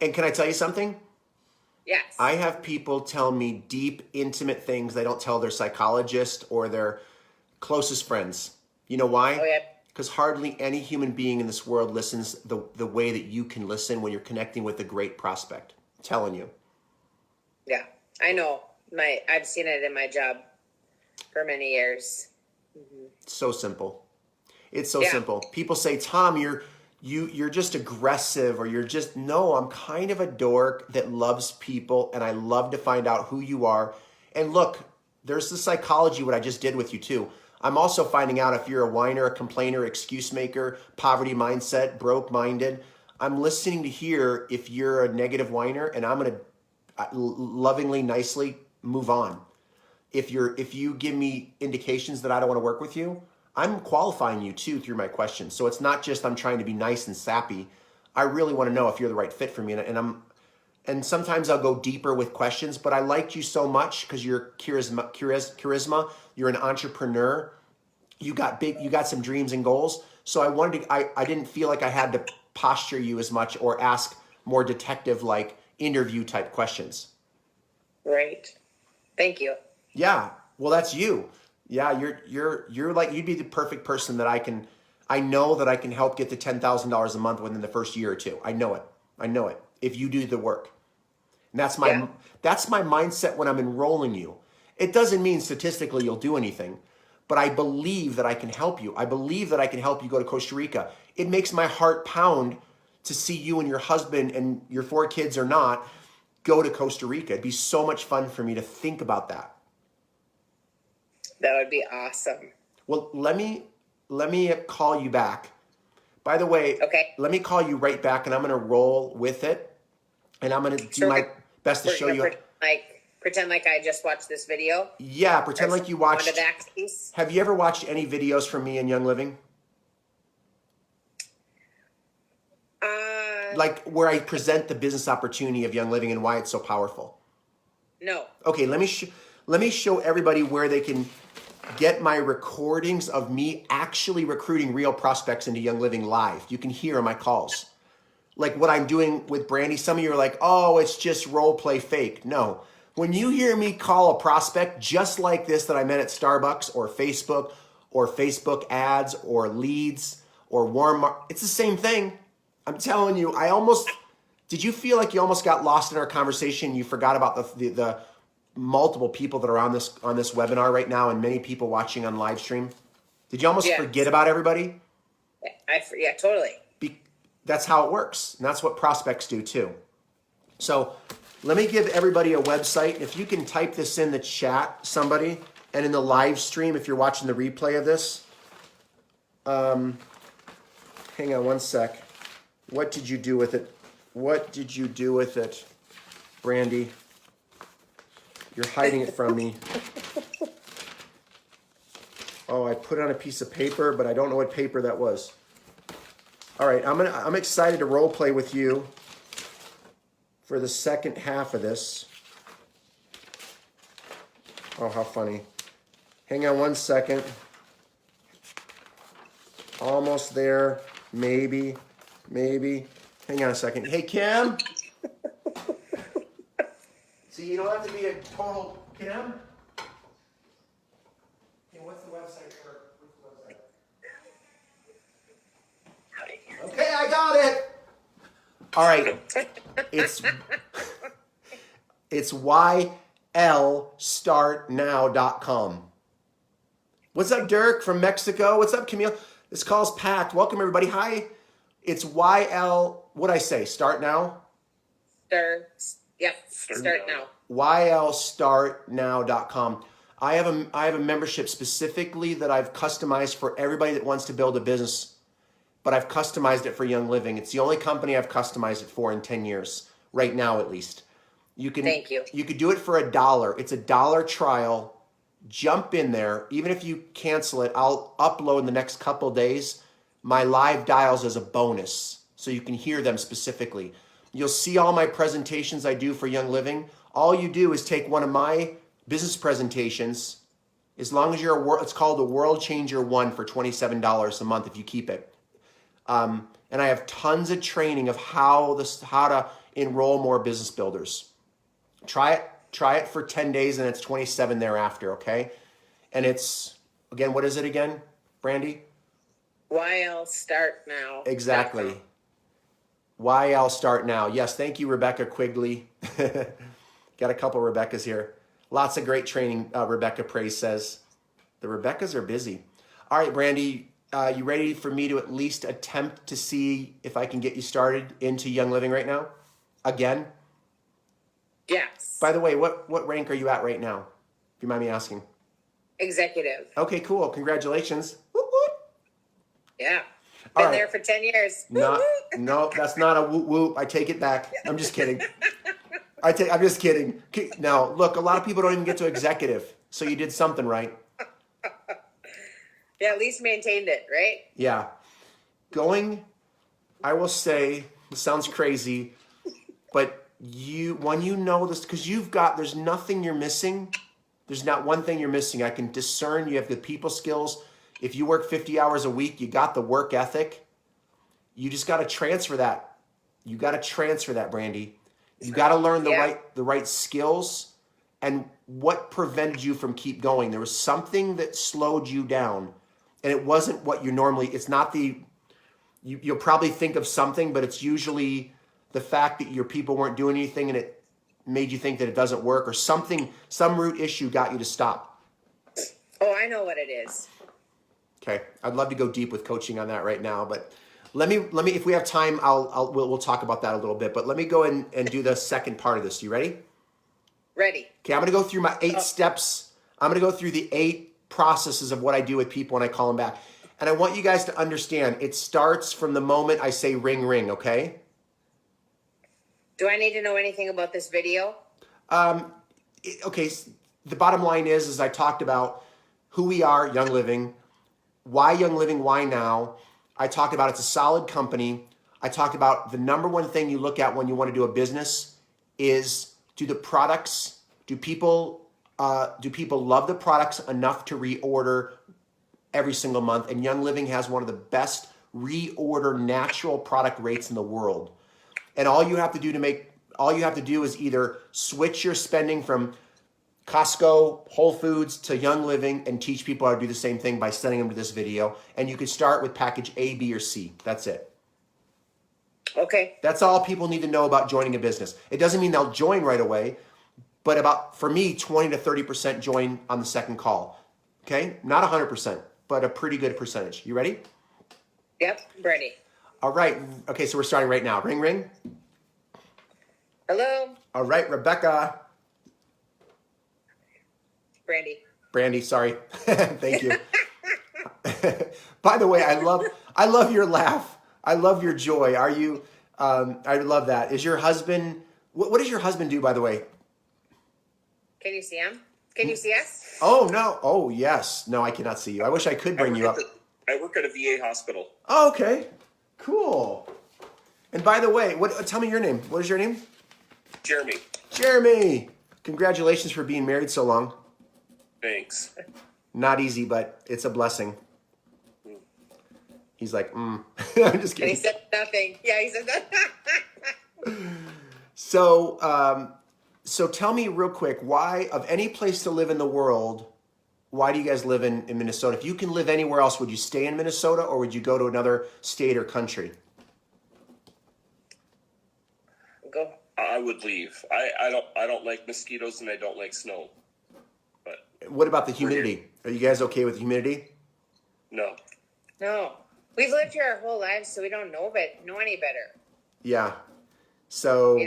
And can I tell you something? Yes. I have people tell me deep, intimate things they don't tell their psychologist or their closest friends. You know why? Oh, yeah. Because hardly any human being in this world listens the way that you can listen when you're connecting with a great prospect. I'm telling you. Yeah, I know. I've seen it in my job for many years. Mm-hmm. So simple. It's so simple. People say, Tom, you're just aggressive, or you're just, no, I'm kind of a dork that loves people, and I love to find out who you are. And look, there's the psychology, what I just did with you too. I'm also finding out if you're a whiner, a complainer, excuse maker, poverty mindset, broke minded. I'm listening to hear if you're a negative whiner, and I'm going to lovingly, nicely move on. If you give me indications that I don't want to work with you, I'm qualifying you too through my questions. So it's not just I'm trying to be nice and sappy. I really want to know if you're the right fit for me, and sometimes I'll go deeper with questions. But I liked you so much because you're charisma. You're an entrepreneur. You got some dreams and goals. So I didn't feel like I had to posture you as much or ask more detective like interview type questions. Right. Thank you. Yeah. Well, that's you. Yeah, you're like, you'd be the perfect person that I know that I can help get to $10,000 a month within the first year or two. I know it. If you do the work. And that's my mindset when I'm enrolling you. It doesn't mean statistically you'll do anything, but I believe that I can help you. I believe that I can help you go to Costa Rica. It makes my heart pound to see you and your husband and your 4 kids or not go to Costa Rica. It'd be so much fun for me to think about that. That would be awesome. Well, let me call you back. By the way, okay. Let me call you right back, and I'm going to roll with it, and I'm going to do my best to show you. Pretend like I just watched this video. Yeah, pretend like you watched. Piece. Have you ever watched any videos from me in Young Living? Like where I present the business opportunity of Young Living and why it's so powerful. No. Okay, let me show everybody where they can get my recordings of me actually recruiting real prospects into Young Living live. You can hear my calls. Like what I'm doing with Brandy. Some of you are like, oh, it's just role play fake. No. When you hear me call a prospect just like this that I met at Starbucks or Facebook ads or leads or Walmart, it's the same thing. I'm telling you, did you feel like you almost got lost in our conversation? You forgot about the multiple people that are on this webinar right now and many people watching on live stream? Did you almost forget about everybody? Yeah, totally. That's how it works. And that's what prospects do too. So let me give everybody a website. If you can type this in the chat, somebody, and in the live stream, if you're watching the replay of this, hang on one sec. What did you do with it? What did you do with it, Brandy? You're hiding it from me. Oh, I put it on a piece of paper, but I don't know what paper that was. All right, I'm excited to role play with you for the second half of this. Oh, how funny. Hang on one second. Almost there. Maybe. Hang on a second. Hey, Kim. See, you don't have to be a total Kim. Hey, what's the website for? Okay, I got it. All right. It's ylstartnow.com. What's up, Dirk from Mexico? What's up, Camille? This call's packed. Welcome, everybody. Hi. It's what'd I say? Start now? Start now. ylstartnow.com. I have a membership specifically that I've customized for everybody that wants to build a business, but I've customized it for Young Living. It's the only company I've customized it for in 10 years, right now at least. Thank you. You could do it for $1. It's $1 trial. Jump in there. Even if you cancel it, I'll upload in the next couple days my live dials as a bonus so you can hear them specifically. You'll see all my presentations I do for Young Living. All you do is take one of my business presentations, as long as it's called the World Changer 1 for $27 a month if you keep it. And I have tons of training of how to enroll more business builders. Try it for 10 days and it's 27 thereafter, okay? And it's, again, what is it again, Brandy? YL Start Now. Exactly. YL Start Now. Yes, thank you, Rebecca Quigley. Got a couple Rebeccas here. Lots of great training, Rebecca Praise says. The Rebeccas are busy. All right, Brandy, You ready for me to at least attempt to see if I can get you started into Young Living right now? Again? Yes. By the way, what rank are you at right now? If you mind me asking. Executive. Okay, cool. Congratulations. Whoop, whoop. Yeah. All Been right. there for 10 years. No, that's not a whoop whoop. I take it back. I'm just kidding. I'm just kidding. Now, look, a lot of people don't even get to executive, so you did something right. Yeah, at least maintained it, right? Yeah. I will say, this sounds crazy, but when you know this, because there's nothing you're missing. There's not one thing you're missing. I can discern you have the people skills. If you work 50 hours a week, you got the work ethic. You just got to transfer that. You got to transfer that, Brandy. You got to learn the right skills. And what prevented you from keep going? There was something that slowed you down, and it wasn't what you normally. It's not you'll probably think of something, but it's usually the fact that your people weren't doing anything, and it made you think that it doesn't work, or something. Some root issue got you to stop. Oh, I know what it is. Okay, I'd love to go deep with coaching on that right now, but let me. If we have time, we'll talk about that a little bit. But let me go and do the second part of this. You ready? Ready. Okay, I'm going to go through my 8 steps. I'm going to go through the 8 processes of what I do with people when I call them back. And I want you guys to understand, it starts from the moment I say ring, ring, okay? Do I need to know anything about this video? Okay, the bottom line is I talked about who we are, Young Living, why Young Living, why now. I talked about it's a solid company. I talked about the number one thing you look at when you want to do a business is, do people love the products enough to reorder every single month? And Young Living has one of the best reorder natural product rates in the world. And all you have to do is either switch your spending from Costco, Whole Foods to Young Living and teach people how to do the same thing by sending them to this video. And you could start with package A, B, or C. That's it. Okay. That's all people need to know about joining a business. It doesn't mean they'll join right away, but for me, 20 to 30% join on the second call. Okay? Not 100%, but a pretty good percentage. You ready? Yep, ready. All right. Okay, so we're starting right now. Ring, ring. Hello? All right, Rebecca. Brandy, sorry. Thank you. By the way, I love your laugh. I love your joy. I love that. Is your husband, what does your husband do, by the way? Can you see him? Can you see us? Oh, no. Oh, yes. No, I cannot see you. I wish I could bring you up. I work at a VA hospital. Oh, okay. Cool. And by the way, tell me your name. What is your name? Jeremy. Jeremy. Congratulations for being married so long. Thanks. Not easy, but it's a blessing. He's like, I'm just kidding. And he said nothing. Yeah, he said nothing. So tell me real quick, why, of any place to live in the world, why do you guys live in Minnesota? If you can live anywhere else, would you stay in Minnesota or would you go to another state or country? Go. I would leave. I don't like mosquitoes and I don't like snow. But what about the humidity? Are you guys okay with the humidity? No. No. We've lived here our whole lives, so we don't know any better. Yeah. So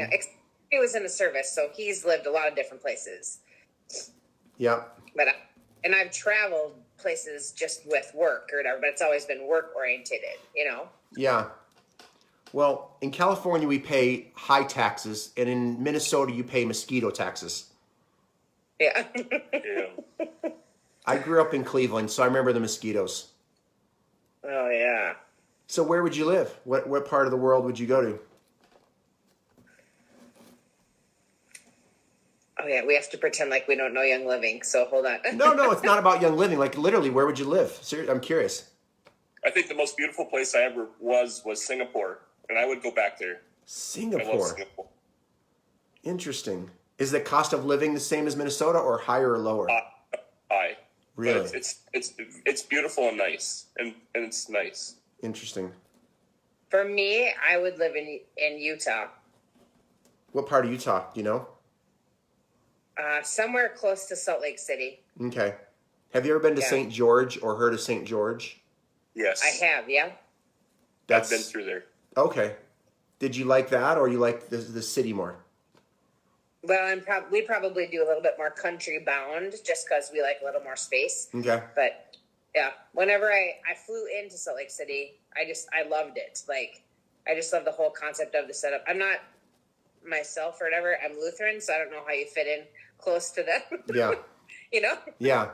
he was in the service, so he's lived a lot of different places. Yeah. But I've traveled places just with work or whatever, but it's always been work oriented, Yeah. Well, in California we pay high taxes, and in Minnesota you pay mosquito taxes. Yeah. Yeah. I grew up in Cleveland, so I remember the mosquitoes. Oh yeah. So where would you live? What part of the world would you go to? Oh yeah, we have to pretend like we don't know Young Living. So hold on. No, it's not about Young Living. Like literally, where would you live? Seriously, I'm curious. I think the most beautiful place I ever was Singapore, and I would go back there. Singapore. I love Singapore. Interesting. Is the cost of living the same as Minnesota, or higher or lower? High. Really? But it's beautiful and nice, and it's nice. Interesting. For me, I would live in Utah. What part of Utah? Do you know? Somewhere close to Salt Lake City. Okay. Have you ever been to St. George or heard of St. George? Yes. I have, yeah. I've been through there. Okay. Did you like that, or you like the city more? Well, we probably do a little bit more country bound just because we like a little more space. Okay. But yeah, whenever I flew into Salt Lake City, I loved it. Like, I just love the whole concept of the setup. I'm not myself or whatever. I'm Lutheran, so I don't know how you fit in close to them. Yeah. You know? Yeah.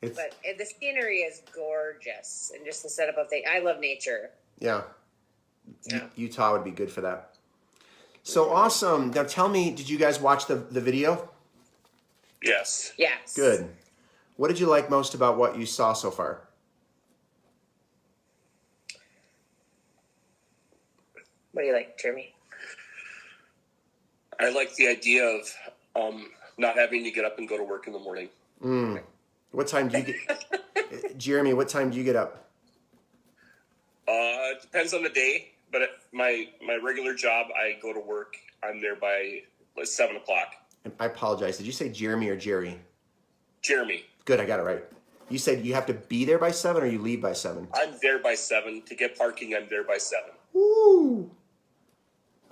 But the scenery is gorgeous, and just the setup of things. I love nature. Yeah. Yeah. Utah would be good for that. So awesome. Now tell me, did you guys watch the video? Yes. Yes. Good. What did you like most about what you saw so far? What do you like, Jeremy? I like the idea of not having to get up and go to work in the morning. What time do you get, Jeremy? What time do you get up? It depends on the day, but at my regular job, I go to work. I'm there by 7 o'clock. I apologize. Did you say Jeremy or Jerry? Jeremy. Good, I got it right. You said you have to be there by 7 or you leave by 7? I'm there by 7. To get parking, I'm there by 7. Woo!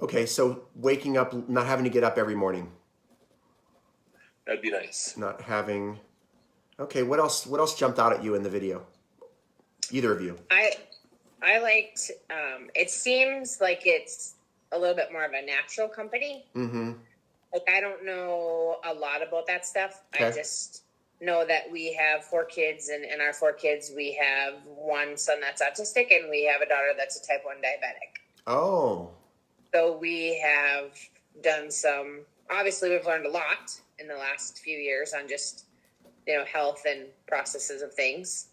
Okay, so waking up, not having to get up every morning. That'd be nice. Not having... Okay, what else jumped out at you in the video? Either of you. I liked, it seems like it's a little bit more of a natural company. Mm-hmm. Like, I don't know a lot about that stuff. Okay. I just know that we have 4 kids, and in our 4 kids, we have one son that's autistic, and we have a daughter that's a type 1 diabetic. Oh. So we have done some, obviously we've learned a lot in the last few years on just, health and processes of things.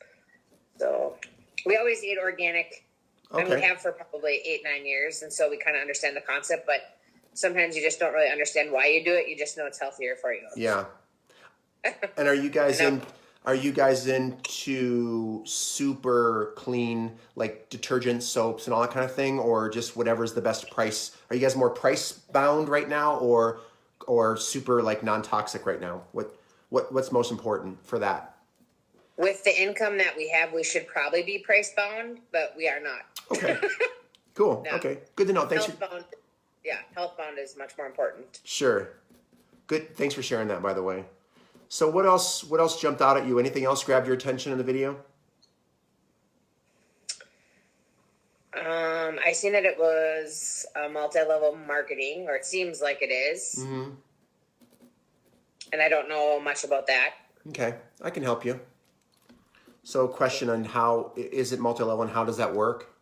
So we always eat organic. Okay. And we have for probably 8-9 years. And so we kind of understand the concept, but sometimes you just don't really understand why you do it. You just know it's healthier for you. Yeah. And are you guys into super clean, like detergent, soaps, and all that kind of thing, or just whatever's the best price? Are you guys more price bound right now, or super like non-toxic right now? What's most important for that? With the income that we have, we should probably be price bound, but we are not. Okay. Cool. No. Okay. Good to know. Thanks. Health bound is much more important. Sure. Good. Thanks for sharing that, by the way. So what else jumped out at you? Anything else grabbed your attention in the video? I seen that it was a multi-level marketing, or it seems like it is. Mm-hmm. And I don't know much about that. Okay. I can help you. So question on how is it multi-level and how does that work?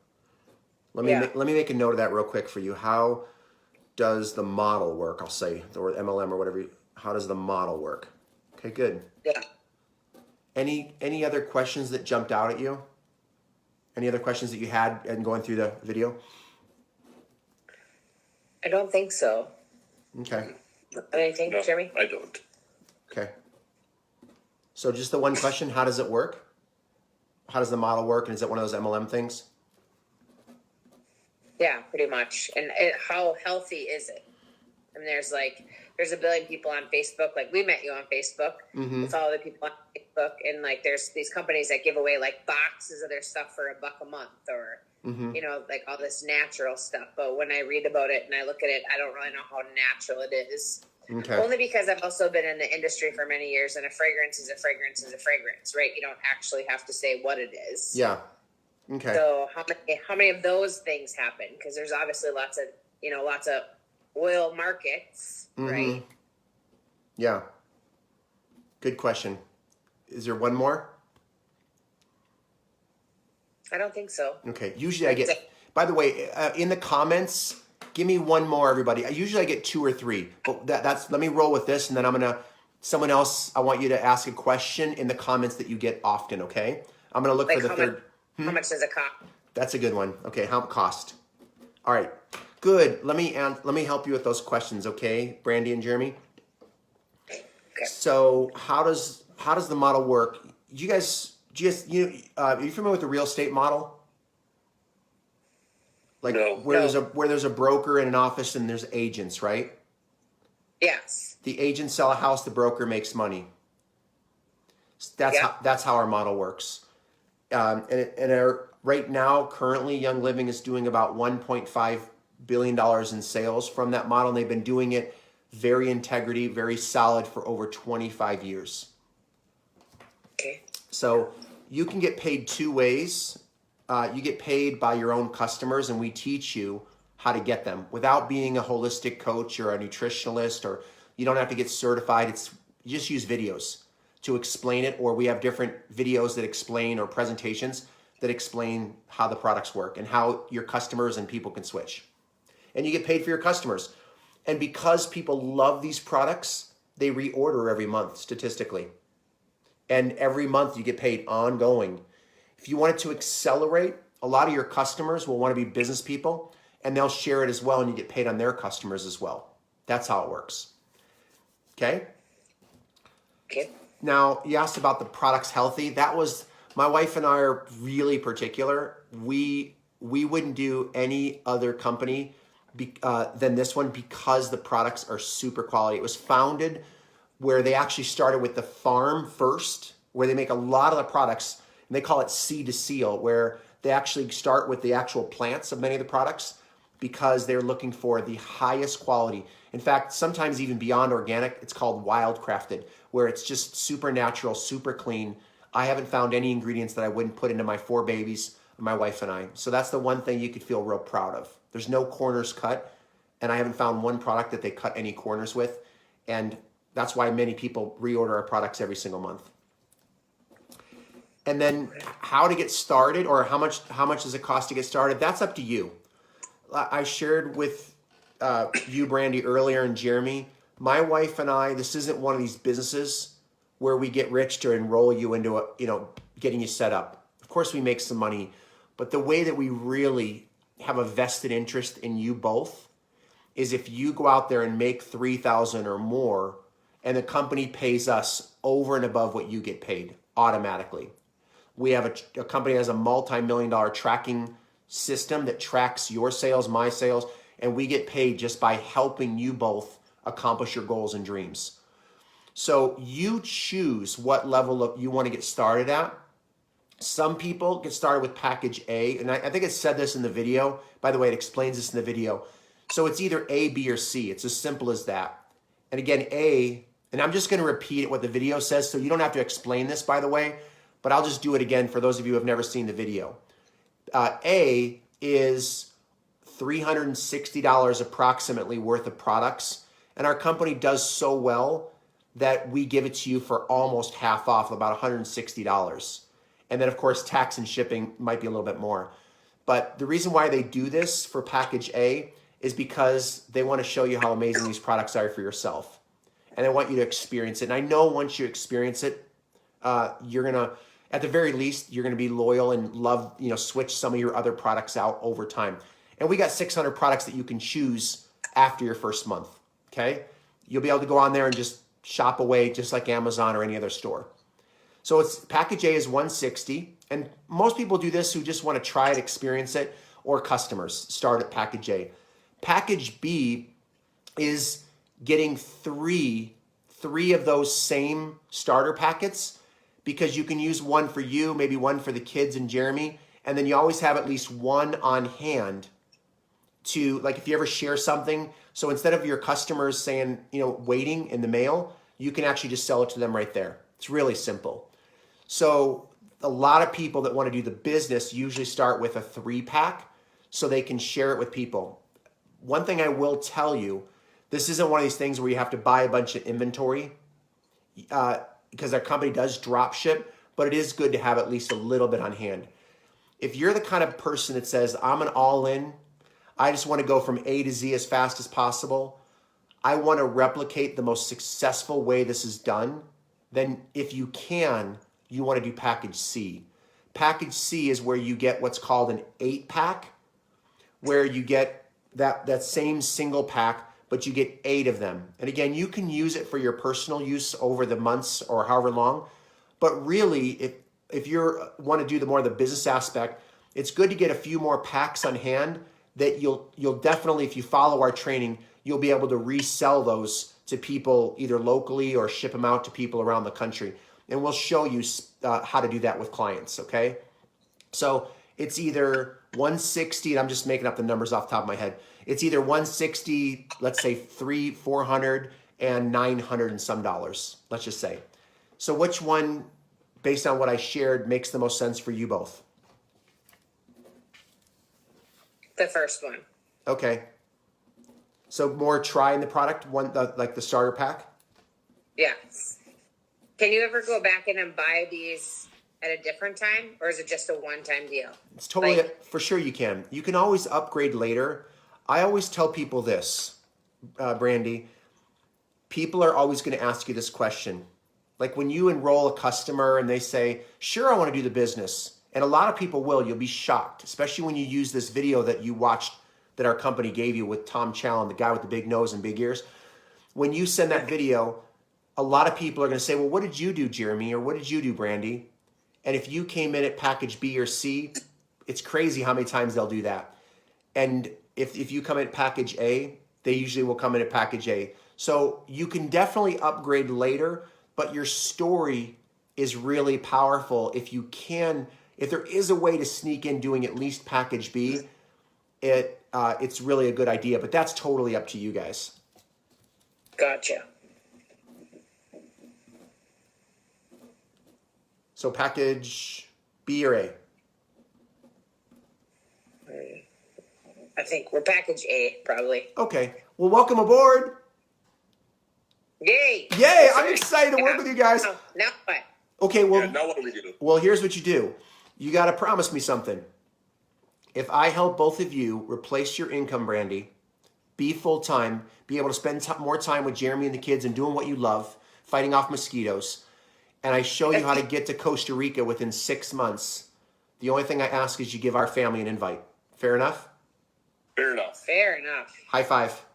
Let me make a note of that real quick for you. How does the model work? I'll say, or MLM or whatever. How does the model work? Okay, good. Yeah. Any other questions that jumped out at you? Any other questions that you had in going through the video? I don't think so. Okay. Anything, No, Jeremy? I don't. Okay. So just the one question, how does it work? How does the model work? And is it one of those MLM things? Yeah, pretty much. And how healthy is it? I mean, there's 1 billion people on Facebook. Like, we met you on Facebook. Mm-hmm. With all the people on Facebook. And, like, there's these companies that give away, like, boxes of their stuff for $1 a month, or, like all this natural stuff. But when I read about it and I look at it, I don't really know how natural it is. Okay. Only because I've also been in the industry for many years, and a fragrance is a fragrance is a fragrance, right? You don't actually have to say what it is. Yeah. Okay. So how many of those things happen? Because there's obviously lots of oil markets, right? Yeah. Good question. Is there one more? I don't think so. Okay. Usually I get, by the way, in the comments, give me one more, everybody. Usually I get 2 or 3, but that's, let me roll with this, and then someone else, I want you to ask a question in the comments that you get often, okay? I'm going to look for the third. How much does it cost? That's a good one. Okay, how cost? All right, good. Let me help you with those questions, okay, Brandy and Jeremy? Okay. So how does the model work? Are you familiar with the real estate model? Like No. where there's a broker in an office and there's agents, right? Yes. The agents sell a house, the broker makes money. That's how our model works. And Right now, currently, Young Living is doing about $1.5 billion in sales from that model. And they've been doing it very integrity, very solid for over 25 years. Okay. So you can get paid two ways. You get paid by your own customers, and we teach you how to get them without being a holistic coach or a nutritionalist, or you don't have to get certified. You just use videos to explain it, or we have different videos that explain, or presentations that explain how the products work and how your customers and people can switch. And you get paid for your customers. And because people love these products, they reorder every month statistically. And every month you get paid ongoing. If you want it to accelerate, a lot of your customers will want to be business people, and they'll share it as well, and you get paid on their customers as well. That's how it works. Okay? Okay. Now, you asked about the products healthy. That was, my wife and I are really particular. We wouldn't do any other company than this one because the products are super quality. It was founded where they actually started with the farm first, where they make a lot of the products, and they call it seed to seal, where they actually start with the actual plants of many of the products because they're looking for the highest quality. In fact, sometimes even beyond organic, it's called wildcrafted, where it's just super natural, super clean. I haven't found any ingredients that I wouldn't put into my 4 babies, my wife and I. So that's the one thing you could feel real proud of. There's no corners cut, and I haven't found one product that they cut any corners with. And that's why many people reorder our products every single month. And then how to get started, or how much does it cost to get started? That's up to you. I shared with you, Brandy, earlier, and Jeremy, my wife and I, this isn't one of these businesses where we get rich to enroll you into getting you set up. Of course, we make some money, but the way that we really have a vested interest in you both is if you go out there and make $3,000 or more, and the company pays us over and above what you get paid automatically. We have a company that has a multi-million-dollar tracking system that tracks your sales, my sales, and we get paid just by helping you both accomplish your goals and dreams. So you choose what level you want to get started at. Some people get started with package A, and I think it said this in the video. By the way, it explains this in the video. So it's either A, B, or C. It's as simple as that. And again, A, and I'm just going to repeat what the video says, so you don't have to explain this, by the way, but I'll just do it again for those of you who have never seen the video. A is $360 approximately worth of products, and our company does so well that we give it to you for almost half off, about $160. And then, of course, tax and shipping might be a little bit more. But the reason why they do this for package A is because they want to show you how amazing these products are for yourself. And they want you to experience it. And I know once you experience it, you're going to, at the very least, you're going to be loyal and love, switch some of your other products out over time. And we got 600 products that you can choose after your first month, okay? You'll be able to go on there and just shop away just like Amazon or any other store. So it's package A is $160, and most people do this who just want to try it, experience it, or customers start at package A. Package B is getting three of those same starter packets, because you can use one for you, maybe one for the kids and Jeremy, and then you always have at least one on hand to, like, if you ever share something. So instead of your customers saying, waiting in the mail, you can actually just sell it to them right there. It's really simple. So a lot of people that want to do the business usually start with a 3-pack so they can share it with people. One thing I will tell you, this isn't one of these things where you have to buy a bunch of inventory because our company does drop ship, but it is good to have at least a little bit on hand. If you're the kind of person that says, I'm an all-in, I just want to go from A to Z as fast as possible, I want to replicate the most successful way this is done, then if you can, you want to do package C. Package C is where you get what's called an 8-pack, where you get that same single pack, but you get 8 of them. And again, you can use it for your personal use over the months or however long. But really, if you want to do the more the business aspect, it's good to get a few more packs on hand that you'll definitely, if you follow our training, you'll be able to resell those to people either locally or ship them out to people around the country. And we'll show you how to do that with clients, okay? So it's either 160, and I'm just making up the numbers off the top of my head. It's either 160, let's say 400 and 900 and some dollars, let's just say. So which one, based on what I shared, makes the most sense for you both? The first one. Okay. So more trying the product, like the starter pack? Yeah. Can you ever go back in and buy these at a different time, or is it just a one-time deal? It's totally, Like, for sure you can. You can always upgrade later. I always tell people this, Brandy. People are always going to ask you this question. Like when you enroll a customer and they say, sure, I want to do the business. And a lot of people will. You'll be shocked, especially when you use this video that you watched that our company gave you with Tom Challen, the guy with the big nose and big ears. When you send that video, a lot of people are going to say, well, what did you do, Jeremy? Or what did you do, Brandy? And if you came in at package B or C, it's crazy how many times they'll do that. And if you come in at package A, they usually will come in at package A. So you can definitely upgrade later, but your story is really powerful. If there is a way to sneak in doing at least package B, it's really a good idea, but that's totally up to you guys. gotcha. So package B or A? I think we're package A, probably. Okay. Well, welcome aboard. Yay! Yay! I'm excited to work with you guys. Now what? Okay, well, Yeah, now what do we do? well, here's what you do. You got to promise me something. If I help both of you replace your income, Brandy, be full-time, be able to spend more time with Jeremy and the kids and doing what you love, fighting off mosquitoes, and I show you how to get to Costa Rica within 6 months, the only thing I ask is you give our family an invite. Fair enough? Fair enough. Fair enough. High five.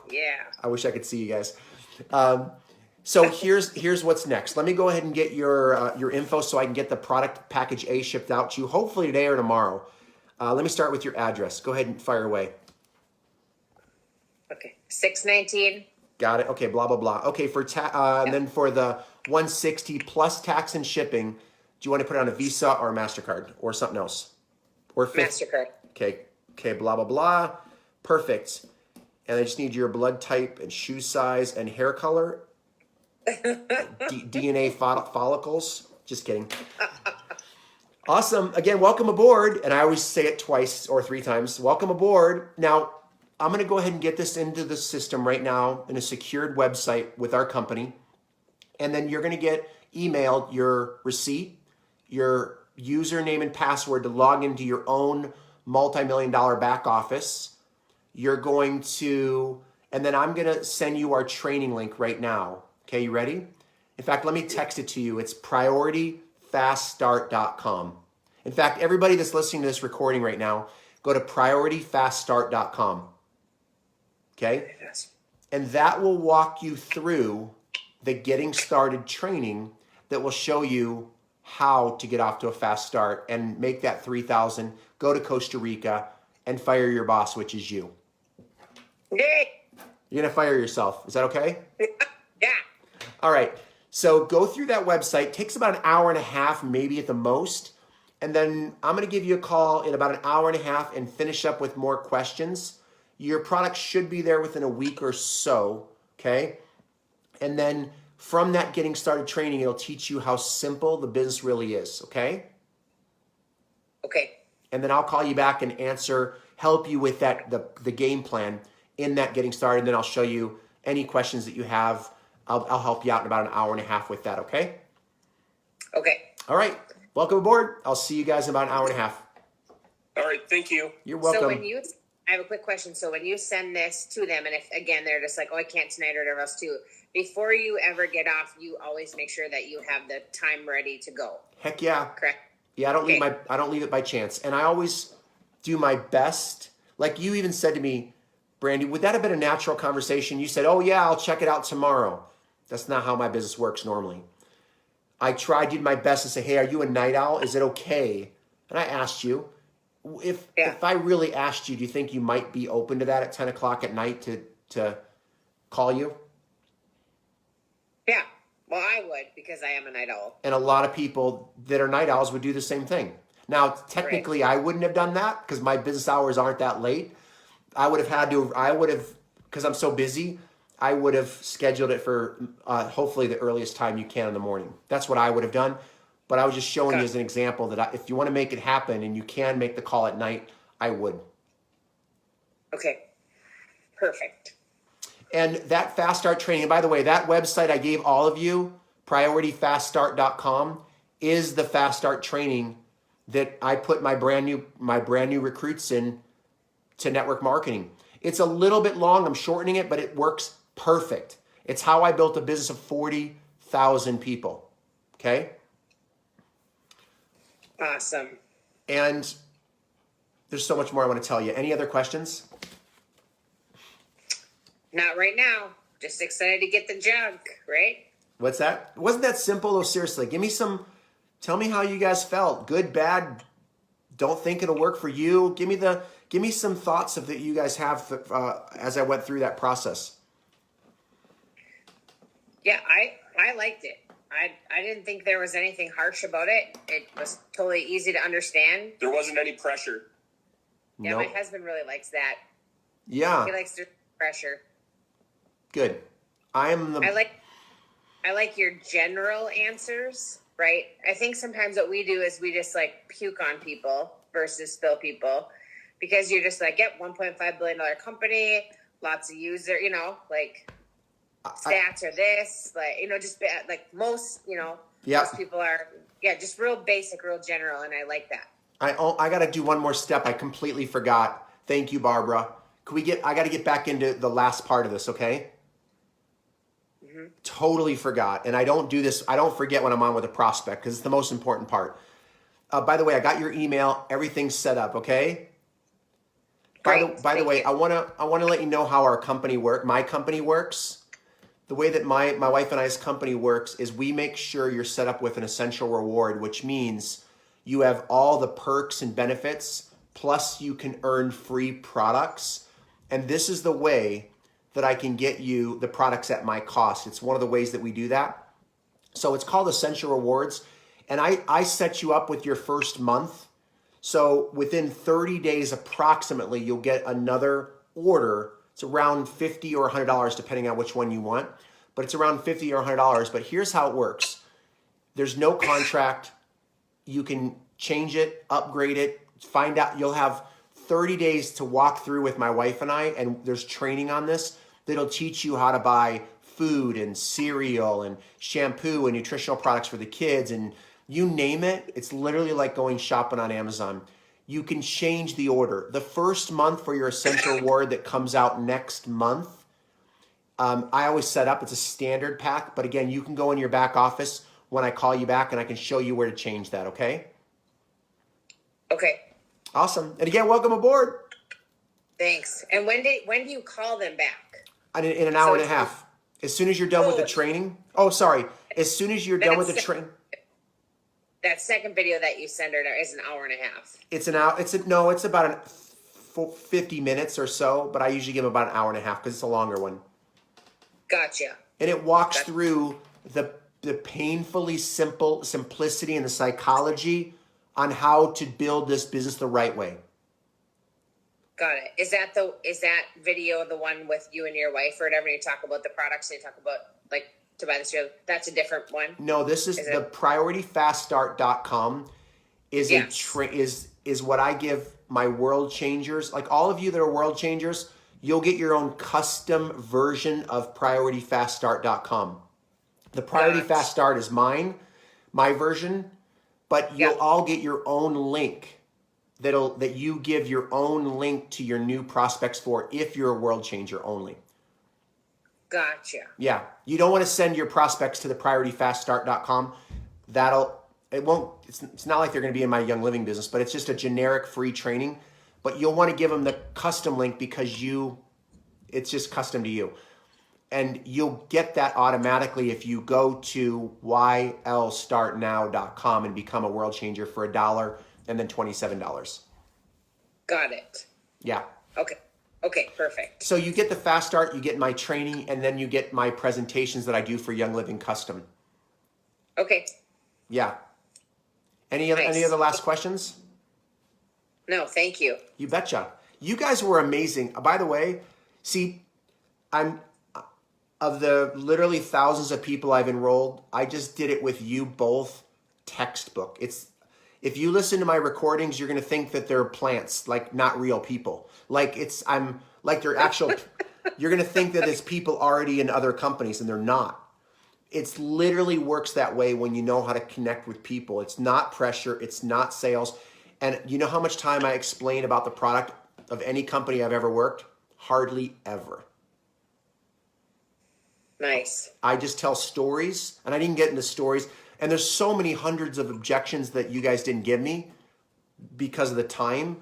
Yeah. I wish I could see you guys. So here's what's next. Let me go ahead and get your info so I can get the product package A shipped out to you, hopefully today or tomorrow. Let me start with your address. Go ahead and fire away. Okay. 619. Got it. Okay, blah, blah, blah. Okay, and then for the 160 plus tax and shipping, do you want to put it on a Visa or a MasterCard or something else? Or MasterCard. Okay, blah, blah, blah. Perfect. And I just need your blood type and shoe size and hair color. DNA follicles. Just kidding. Awesome. Again, welcome aboard. And I always say it twice or 3 times. Welcome aboard. Now, I'm going to go ahead and get this into the system right now in a secured website with our company. And then you're going to get emailed your receipt, your username and password to log into your own multi-million-dollar back office. You're going to, and then I'm going to send you our training link right now. Okay, you ready? In fact, let me text it to you. It's priorityfaststart.com. In fact, everybody that's listening to this recording right now, go to priorityfaststart.com. Okay? Yes. And that will walk you through the getting started training that will show you how to get off to a fast start and make that 3,000, go to Costa Rica and fire your boss, which is you. Yay! You're going to fire yourself. Is that okay? Yeah. All right. So go through that website. Takes about an hour and a half, maybe at the most. And then I'm going to give you a call in about an hour and a half and finish up with more questions. Your product should be there within a week or so. Okay. And then from that getting started training, it'll teach you how simple the business really is. Okay. Okay. And then I'll call you back and help you with that, the game plan in that getting started. And then I'll show you any questions that you have. I'll help you out in about an hour and a half with that. Okay. Okay. All right. Welcome aboard. I'll see you guys in about an hour and a half. All right. Thank you. You're welcome. So I have a quick question. So when you send this to them, and if again they're just like, oh, I can't tonight or whatever else too, before you ever get off, you always make sure that you have the time ready to go. Heck yeah. Correct. Yeah, I don't leave it by chance. And I always do my best. Like you even said to me, Brandy, would that have been a natural conversation? You said, oh yeah, I'll check it out tomorrow. That's not how my business works normally. I did my best to say, hey, are you a night owl? Is it okay? And I asked you, if I really asked you, do you think you might be open to that at 10 o'clock at night to call you? Yeah. Well, I would, because I am a night owl. And a lot of people that are night owls would do the same thing. Now, technically, I wouldn't have done that because my business hours aren't that late. I would have, because I'm so busy, I would have scheduled it for hopefully the earliest time you can in the morning. That's what I would have done. But I was just showing you as an example that if you want to make it happen and you can make the call at night, I would. Okay. Perfect. And that Fast Start training, by the way, that website I gave all of you, priorityfaststart.com, is the Fast Start training that I put my brand new recruits in to network marketing. It's a little bit long. I'm shortening it, but it works perfect. It's how I built a business of 40,000 people. Okay? Awesome. And there's so much more I want to tell you. Any other questions? Not right now. Just excited to get the junk, right? What's that? Wasn't that simple though? Seriously, tell me how you guys felt. Good, bad, don't think it'll work for you. Give me some thoughts that you guys have as I went through that process. Yeah, I liked it. I didn't think there was anything harsh about it. It was totally easy to understand. There wasn't any pressure. Yeah, Nope. My husband really likes that. Yeah. He likes the pressure. Good. I like your general answers, right? I think sometimes what we do is we just like puke on people versus fill people, because you're just like, yep, $1.5 billion company, lots of user, like stats are this, like, just like most, most people are, just real basic, real general. And I like that. I got to do one more step. I completely forgot. Thank you, Barbara. I got to get back into the last part of this, okay? Mm-hmm. Totally forgot. And I don't do this. I don't forget when I'm on with a prospect because it's the most important part. By the way, I got your email. Everything's set up, okay? Great. By the way, I want to let you know how my company works. The way that my wife and I's company works is we make sure you're set up with an essential reward, which means you have all the perks and benefits, plus you can earn free products. And this is the way that I can get you the products at my cost. It's one of the ways that we do that. So it's called Essential Rewards. And I set you up with your first month. So within 30 days approximately, you'll get another order. It's around $50 or $100 depending on which one you want. But it's around $50 or $100. But here's how it works. There's no contract. You can change it, upgrade it, find out. You'll have 30 days to walk through with my wife and I, and there's training on this that'll teach you how to buy food and cereal and shampoo and nutritional products for the kids and you name it. It's literally like going shopping on Amazon. You can change the order. The first month for your essential reward that comes out next month, I always set up, it's a standard pack, but again, you can go in your back office when I call you back and I can show you where to change that, okay? Okay. Awesome. And again, welcome aboard. Thanks. And when do you call them back? In an hour and a half. As soon as you're done with the training. Oh, sorry. As soon as you're done with the training. That second video that you send her is an hour and a half. It's about 50 minutes or so, but I usually give them about an hour and a half because it's a longer one. Gotcha. And it walks through the painfully simplicity and the psychology on how to build this business the right way. Got it. Is that video the one with you and your wife or whatever? You talk about the products and you talk about like to buy this. That's a different one. No, this is the priorityfaststart.com is what I give my world changers. Like all of you that are world changers, you'll get your own custom version of priorityfaststart.com. The Priority Fast Start is my version, but you'll all get your own link that you give your own link to your new prospects for if you're a world changer only. Gotcha. Yeah. You don't want to send your prospects to the priorityfaststart.com. It's not like they're going to be in my Young Living business, but it's just a generic free training. But you'll want to give them the custom link because it's just custom to you. And you'll get that automatically if you go to ylstartnow.com and become a world changer for $1 and then $27. Got it. Yeah. Okay, perfect. So you get the Fast Start, you get my training, and then you get my presentations that I do for Young Living Custom. Okay. Yeah. Any other last questions? No, thank you. You betcha. You guys were amazing. By the way, see, I'm of the literally thousands of people I've enrolled, I just did it with you both textbook. If you listen to my recordings, you're going to think that they're plants, like not real people. I'm like they're actual. You're going to think that it's people already in other companies, and they're not. It's literally works that way when you know how to connect with people. It's not pressure. It's not sales. And you know how much time I explain about the product of any company I've ever worked? Hardly ever. Nice. I just tell stories, and I didn't get into stories. And there's so many hundreds of objections that you guys didn't give me because of the time.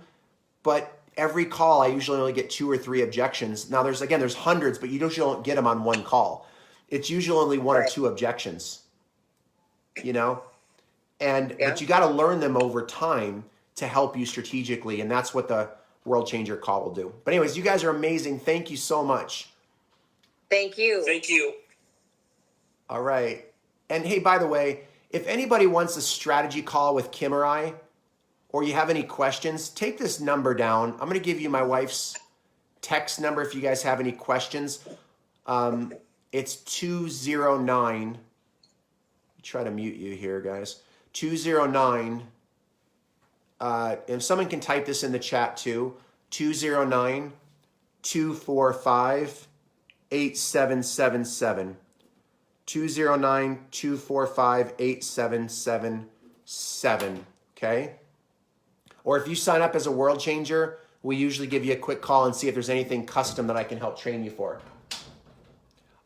But every call, I usually only get 2 or 3 objections. Now, there's hundreds, but you usually don't get them on one call. It's usually only 1 or 2 objections, you know? But you got to learn them over time to help you strategically. And that's what the World Changer call will do. But anyways, you guys are amazing. Thank you so much. Thank you. Thank you. All right. And hey, by the way, if anybody wants a strategy call with Kim or I, or you have any questions, take this number down. I'm going to give you my wife's text number if you guys have any questions. It's 209. Try to mute you here, guys. 209. If someone can type this in the chat too, 209-245-8777. 209-245-8777. Okay? Or if you sign up as a World Changer, we usually give you a quick call and see if there's anything custom that I can help train you for.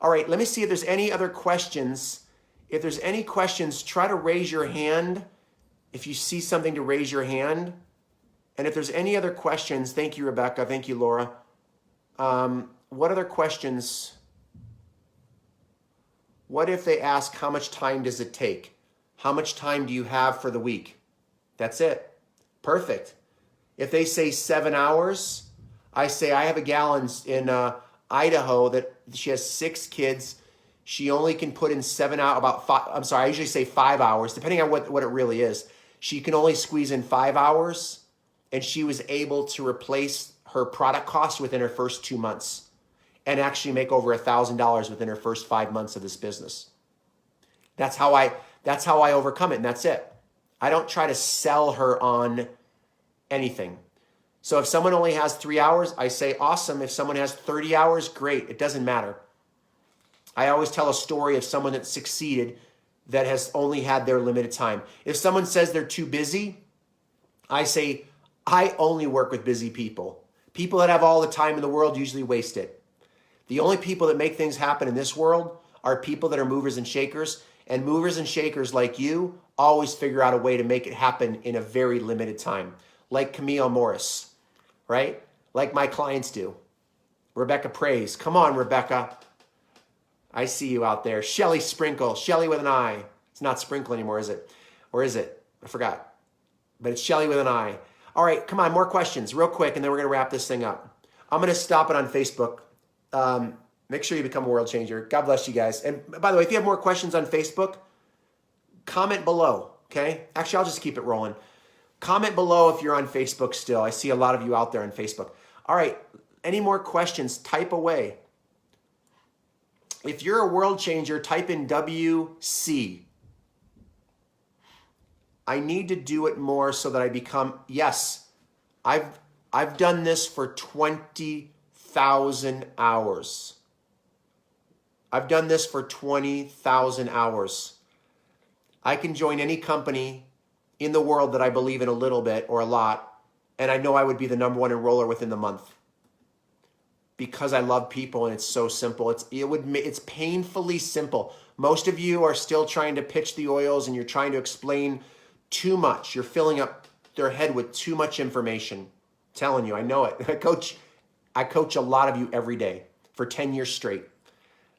All right, let me see if there's any other questions. If there's any questions, try to raise your hand. If you see something, to raise your hand. And if there's any other questions, thank you, Rebecca. Thank you, Laura. What other questions? What if they ask, how much time does it take? How much time do you have for the week? That's it. Perfect. If they say 7 hours, I say, I have a gal in Idaho that she has 6 kids. She only can put in 7 hours, I usually say 5 hours, depending on what it really is. She can only squeeze in 5 hours, and she was able to replace her product cost within her first 2 months and actually make over $1,000 within her first 5 months of this business. That's how I overcome it, and that's it. I don't try to sell her on anything. So if someone only has 3 hours, I say, awesome. If someone has 30 hours, great. It doesn't matter. I always tell a story of someone that succeeded that has only had their limited time. If someone says they're too busy, I say, I only work with busy people. People that have all the time in the world usually waste it. The only people that make things happen in this world are people that are movers and shakers. And movers and shakers like you always figure out a way to make it happen in a very limited time. Like Camille Morris, right? Like my clients do. Rebecca Praise. Come on, Rebecca. I see you out there. Shelly Sprinkle. Shelly with an I. It's not Sprinkle anymore, is it? Or is it? I forgot. But it's Shelly with an I. All right, come on, more questions real quick, and then we're going to wrap this thing up. I'm going to stop it on Facebook. Make sure you become a World Changer. God bless you guys. And by the way, if you have more questions on Facebook, comment below, okay? Actually, I'll just keep it rolling. Comment below if you're on Facebook still. I see a lot of you out there on Facebook. All right, any more questions, type away. If you're a World Changer, type in WC. I need to do it more so that I become, yes, I've done this for 20,000 hours. I've done this for 20,000 hours. I can join any company in the world that I believe in a little bit or a lot, and I know I would be the number 1 enroller within the month because I love people and it's so simple. It's painfully simple. Most of you are still trying to pitch the oils and you're trying to explain too much. You're filling up their head with too much information. I'm telling you, I know it. I coach a lot of you every day for 10 years straight.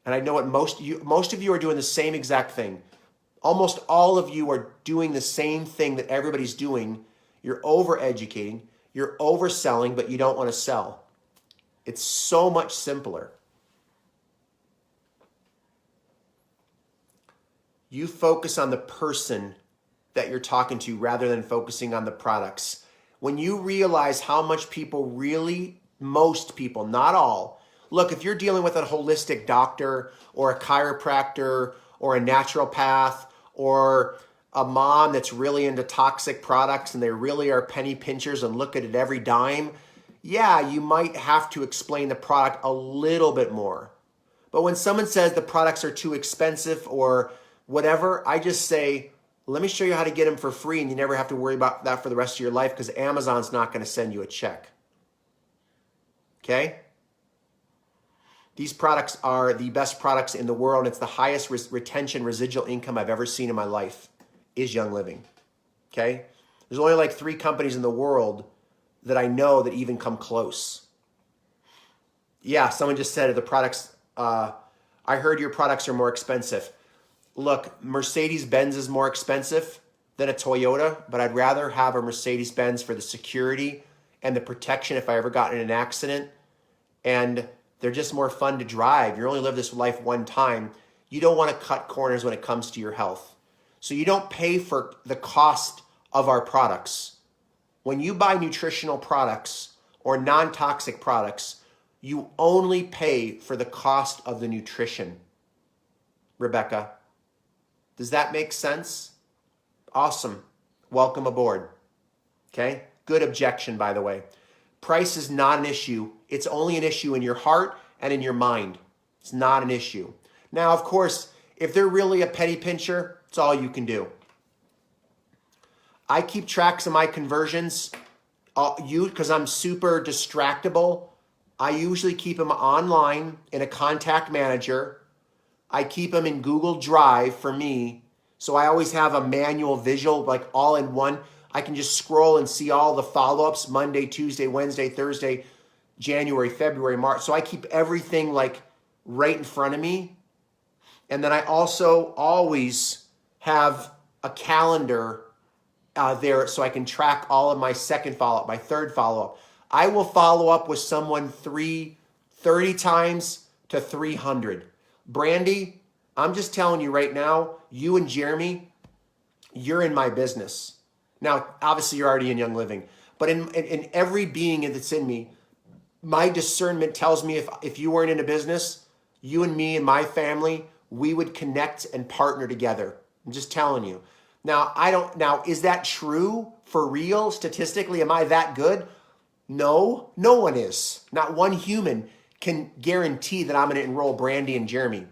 And I know what most of you are doing the same exact thing. Almost all of you are doing the same thing that everybody's doing. You're over-educating, you're overselling, but you don't want to sell. It's so much simpler. You focus on the person that you're talking to rather than focusing on the products. When you realize how much people really, most people, not all, look, if you're dealing with a holistic doctor or a chiropractor or a naturopath or a mom that's really into toxic products and they really are penny pinchers and look at it every dime, yeah, you might have to explain the product a little bit more. But when someone says the products are too expensive or whatever, I just say, let me show you how to get them for free and you never have to worry about that for the rest of your life because Amazon's not going to send you a check. Okay? These products are the best products in the world. It's the highest retention residual income I've ever seen in my life is Young Living. Okay? There's only like 3 companies in the world that I know that even come close. Yeah, someone just said the products, I heard your products are more expensive. Look, Mercedes-Benz is more expensive than a Toyota, but I'd rather have a Mercedes-Benz for the security and the protection if I ever got in an accident. And they're just more fun to drive. You only live this life one time. You don't want to cut corners when it comes to your health. So you don't pay for the cost of our products. When you buy nutritional products or non-toxic products, you only pay for the cost of the nutrition. Rebecca, does that make sense? Awesome. Welcome aboard. Okay? Good objection, by the way. Price is not an issue. It's only an issue in your heart and in your mind. It's not an issue. Now, of course, if they're really a penny pincher, it's all you can do. I keep tracks of my conversions because I'm super distractible. I usually keep them online in a contact manager. I keep them in Google Drive for me. So I always have a manual visual, like all in one. I can just scroll and see all the follow-ups, Monday, Tuesday, Wednesday, Thursday, January, February, March. So I keep everything like right in front of me. And then I also always have a calendar there so I can track all of my second follow-up, my third follow-up. I will follow up with someone 30 times to 300. Brandy, I'm just telling you right now, you and Jeremy, you're in my business. Now, obviously, you're already in Young Living. But in every being that's in me, my discernment tells me if you weren't in a business, you and me and my family, we would connect and partner together. I'm just telling you. Now, is that true for real? Statistically, am I that good? No, no one is. Not one human can guarantee that I'm going to enroll Brandy and Jeremy.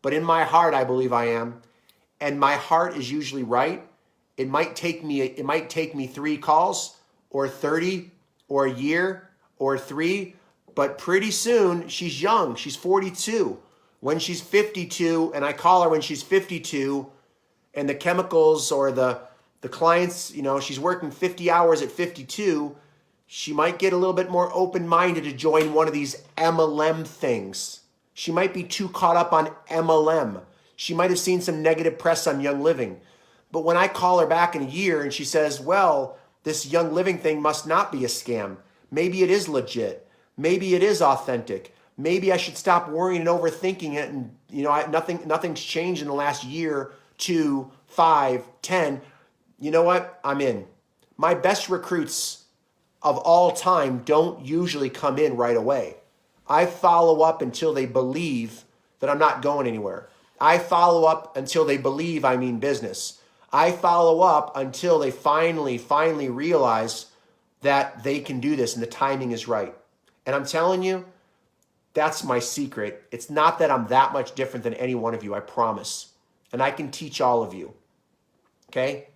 But in my heart, I believe I am. And my heart is usually right. It might take me 3 calls or 30 or a year or 3, but pretty soon she's young. She's 42. When she's 52 and I call her when she's 52 and the chemicals or the clients, she's working 50 hours at 52, she might get a little bit more open-minded to join one of these MLM things. She might be too caught up on MLM. She might have seen some negative press on Young Living. But when I call her back in a year and she says, well, this Young Living thing must not be a scam. Maybe it is legit. Maybe it is authentic. Maybe I should stop worrying and overthinking it. And nothing's changed in the last year, 2, 5, 10. You know what? I'm in. My best recruits of all time don't usually come in right away. I follow up until they believe that I'm not going anywhere. I follow up until they believe I mean business. I follow up until they finally realize that they can do this and the timing is right. And I'm telling you, that's my secret. It's not that I'm that much different than any one of you, I promise. And I can teach all of you. Okay?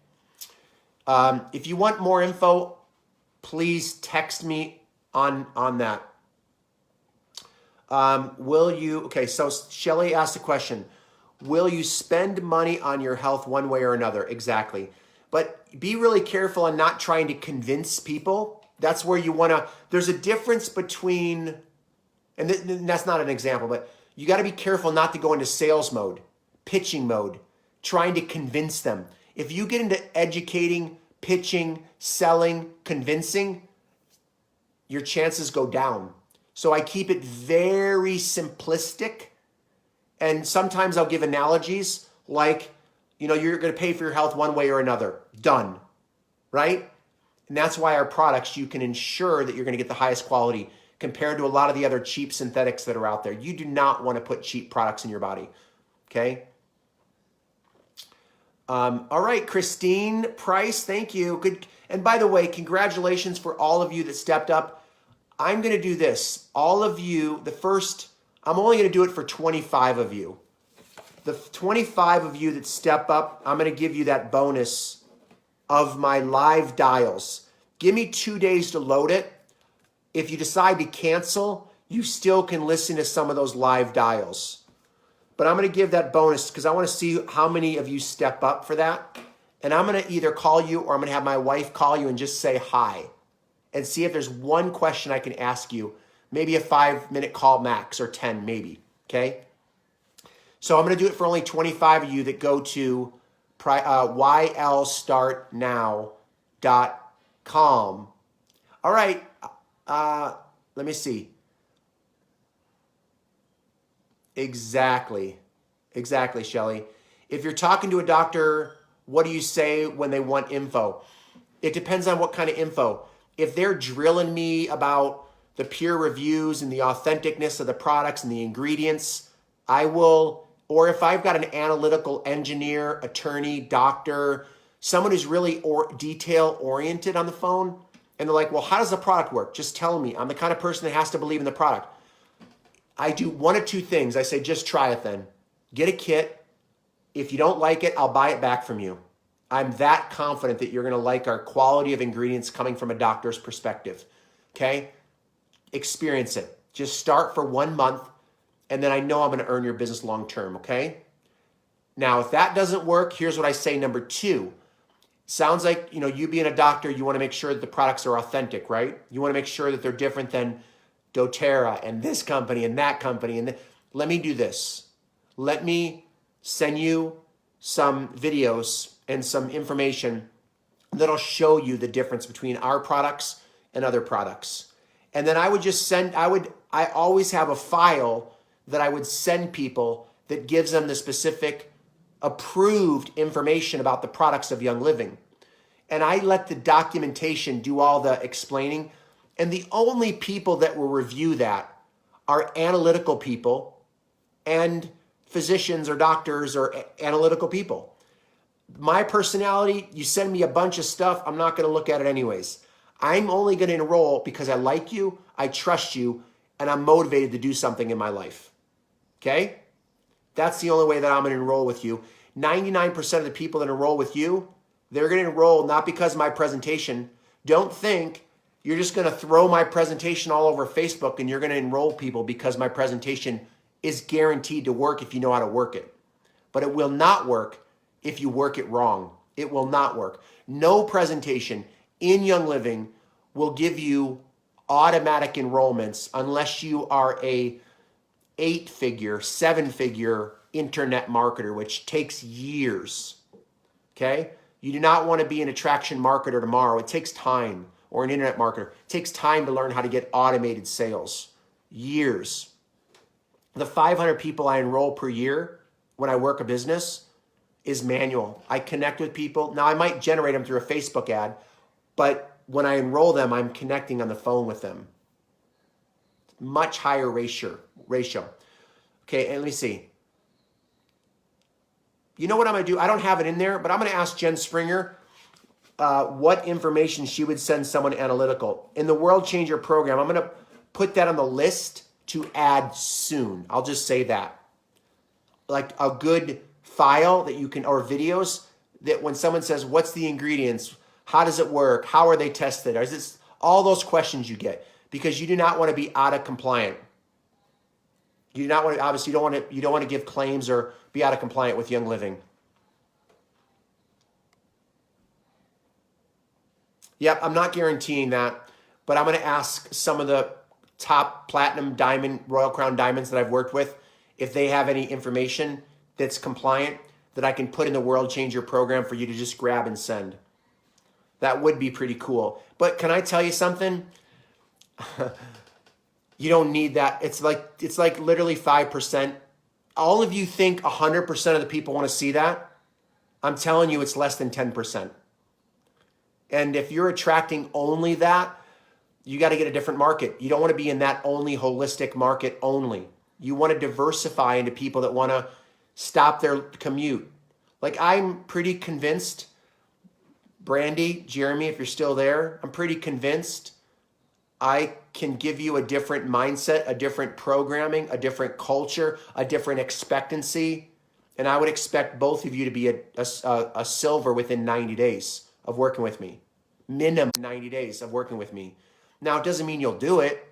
If you want more info, please text me on that. So Shelly asked a question. Will you spend money on your health one way or another? Exactly. But be really careful on not trying to convince people. That's where you want to, there's a difference between, and that's not an example, but you got to be careful not to go into sales mode, pitching mode, trying to convince them. If you get into educating, pitching, selling, convincing, your chances go down. So I keep it very simplistic. And sometimes I'll give analogies like you're going to pay for your health one way or another. Done. Right? And that's why our products, you can ensure that you're going to get the highest quality compared to a lot of the other cheap synthetics that are out there. You do not want to put cheap products in your body. Okay? All right, Christine Price, thank you. Good. And by the way, congratulations for all of you that stepped up. I'm going to do this. All of you, I'm only going to do it for 25 of you. The 25 of you that step up, I'm going to give you that bonus of my live dials. Give me 2 days to load it. If you decide to cancel, you still can listen to some of those live dials. But I'm going to give that bonus because I want to see how many of you step up for that. And I'm going to either call you or I'm going to have my wife call you and just say hi and see if there's one question I can ask you. Maybe a 5-minute call max or 10 maybe. Okay? So I'm going to do it for only 25 of you that go to ylstartnow.com. All right. Let me see. Exactly, Shelly. If you're talking to a doctor, what do you say when they want info? It depends on what kind of info. If they're drilling me about the peer reviews and the authenticness of the products and the ingredients, I will, or if I've got an analytical engineer, attorney, doctor, someone who's really detail oriented on the phone, and they're like, well, how does the product work? Just tell me. I'm the kind of person that has to believe in the product. I do one of two things. I say, just try it then. Get a kit. If you don't like it, I'll buy it back from you. I'm that confident that you're going to like our quality of ingredients coming from a doctor's perspective. Okay? Experience it. Just start for 1 month, and then I know I'm going to earn your business long term. Okay? Now, if that doesn't work, here's what I say number 2. Sounds like, you being a doctor, you want to make sure that the products are authentic, right? You want to make sure that they're different than doTERRA and this company and that company. And let me do this. Let me send you some videos and some information that'll show you the difference between our products and other products. And then I would just I always have a file that I would send people that gives them the specific approved information about the products of Young Living. And I let the documentation do all the explaining. And the only people that will review that are analytical people and physicians or doctors or analytical people. My personality, you send me a bunch of stuff, I'm not going to look at it anyways. I'm only going to enroll because I like you, I trust you, and I'm motivated to do something in my life. Okay? That's the only way that I'm going to enroll with you. 99% of the people that enroll with you, they're going to enroll not because of my presentation. Don't think you're just going to throw my presentation all over Facebook and you're going to enroll people because my presentation is guaranteed to work if you know how to work it. But it will not work if you work it wrong. It will not work. No presentation in Young Living will give you automatic enrollments unless you are a 8-figure, 7-figure internet marketer, which takes years. Okay? You do not want to be an attraction marketer tomorrow. It takes time. Or an internet marketer. It takes time to learn how to get automated sales. Years. The 500 people I enroll per year when I work a business is manual. I connect with people. Now, I might generate them through a Facebook ad, but when I enroll them, I'm connecting on the phone with them. Much higher ratio. Okay, and let me see. You know what I'm going to do? I don't have it in there, but I'm going to ask Jen Springer what information she would send someone analytical. In the World Changer program, I'm going to put that on the list to add soon. I'll just say that. Like a good file that you can, or videos that when someone says, what's the ingredients? How does it work? How are they tested? Is this all those questions you get? Because you do not want to be out of compliant. You do not want to, obviously you don't want to give claims or be out of compliant with Young Living. Yep, I'm not guaranteeing that, but I'm going to ask some of the top platinum diamond, Royal Crown diamonds that I've worked with if they have any information that's compliant that I can put in the World Changer program for you to just grab and send. That would be pretty cool. But can I tell you something? You don't need that. It's like literally 5%. All of you think 100% of the people want to see that? I'm telling you, it's less than 10%. And if you're attracting only that, you got to get a different market. You don't want to be in that only holistic market only. You want to diversify into people that want to stop their commute. Like, I'm pretty convinced, Brandy, Jeremy, if you're still there, I'm pretty convinced I can give you a different mindset, a different programming, a different culture, a different expectancy. And I would expect both of you to be a silver within 90 days of working with me. Minimum 90 days of working with me. Now, it doesn't mean you'll do it.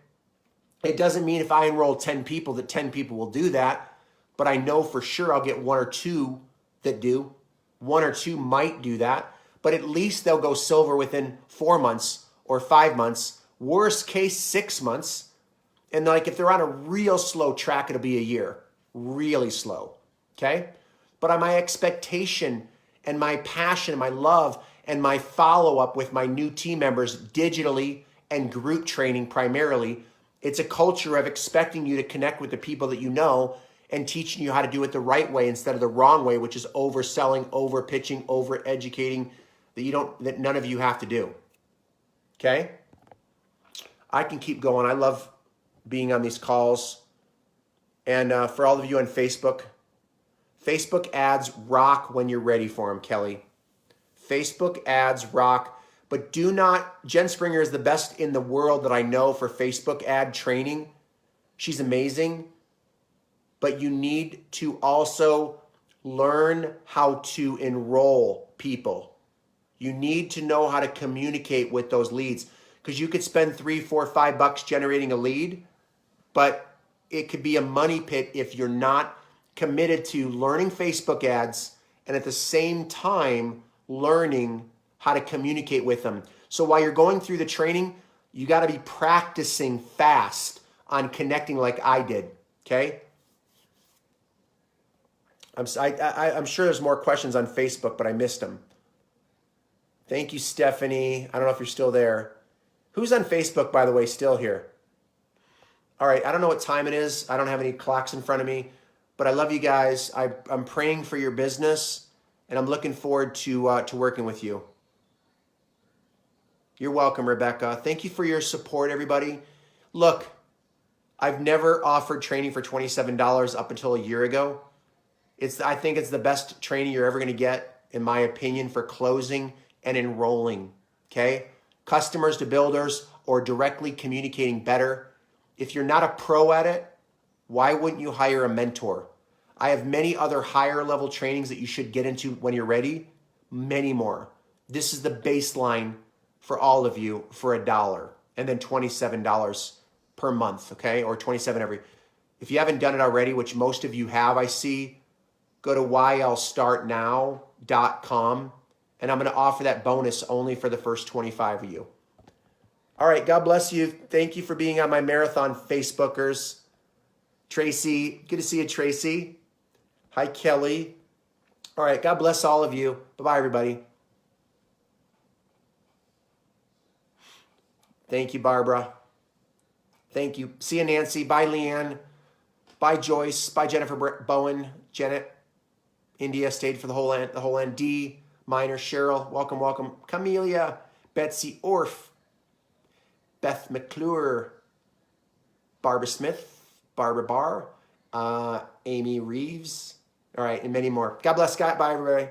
It doesn't mean if I enroll 10 people that 10 people will do that. But I know for sure I'll get one or two that do. One or two might do that. But at least they'll go silver within 4 months or 5 months. Worst case, 6 months. And like if they're on a real slow track, it'll be a year. Really slow. Okay? But my expectation and my passion and my love and my follow-up with my new team members digitally and group training primarily, it's a culture of expecting you to connect with the people that you know and teaching you how to do it the right way instead of the wrong way, which is overselling, over-pitching, over-educating that none of you have to do. Okay? I can keep going. I love being on these calls. And for all of you on Facebook, Facebook ads rock when you're ready for them, Kelly. Facebook ads rock, but do not, Jen Springer is the best in the world that I know for Facebook ad training. She's amazing, but you need to also learn how to enroll people. You need to know how to communicate with those leads because you could spend $3, $4, $5 generating a lead, but it could be a money pit if you're not committed to learning Facebook ads and at the same time learning how to communicate with them. So while you're going through the training, you got to be practicing fast on connecting like I did, okay? I'm sure there's more questions on Facebook, but I missed them. Thank you, Stephanie. I don't know if you're still there. Who's on Facebook, by the way, still here? All right, I don't know what time it is. I don't have any clocks in front of me, but I love you guys. I'm praying for your business, and I'm looking forward to working with you. You're welcome, Rebecca. Thank you for your support, everybody. Look, I've never offered training for $27 up until a year ago. I think it's the best training you're ever going to get, in my opinion, for closing and enrolling, okay? Customers to builders or directly communicating better. If you're not a pro at it, why wouldn't you hire a mentor? I have many other higher level trainings that you should get into when you're ready. Many more. This is the baseline for all of you for $1 and then $27 per month, okay? Or $27 every. If you haven't done it already, which most of you have, I see, go to ylstartnow.com and I'm going to offer that bonus only for the first 25 of you. All right, God bless you. Thank you for being on my marathon, Facebookers. Tracy, good to see you, Tracy. Hi, Kelly. All right, God bless all of you. Bye-bye, everybody. Thank you, Barbara. Thank you. See you, Nancy. Bye, Leanne. Bye, Joyce. Bye, Jennifer Bowen. Janet, India stayed for the whole end. D, Minor, Cheryl, welcome, welcome. Camelia, Betsy Orff, Beth McClure, Barbara Smith, Barbara Barr, Amy Reeves. All right, and many more. God bless, Scott. Bye, everybody.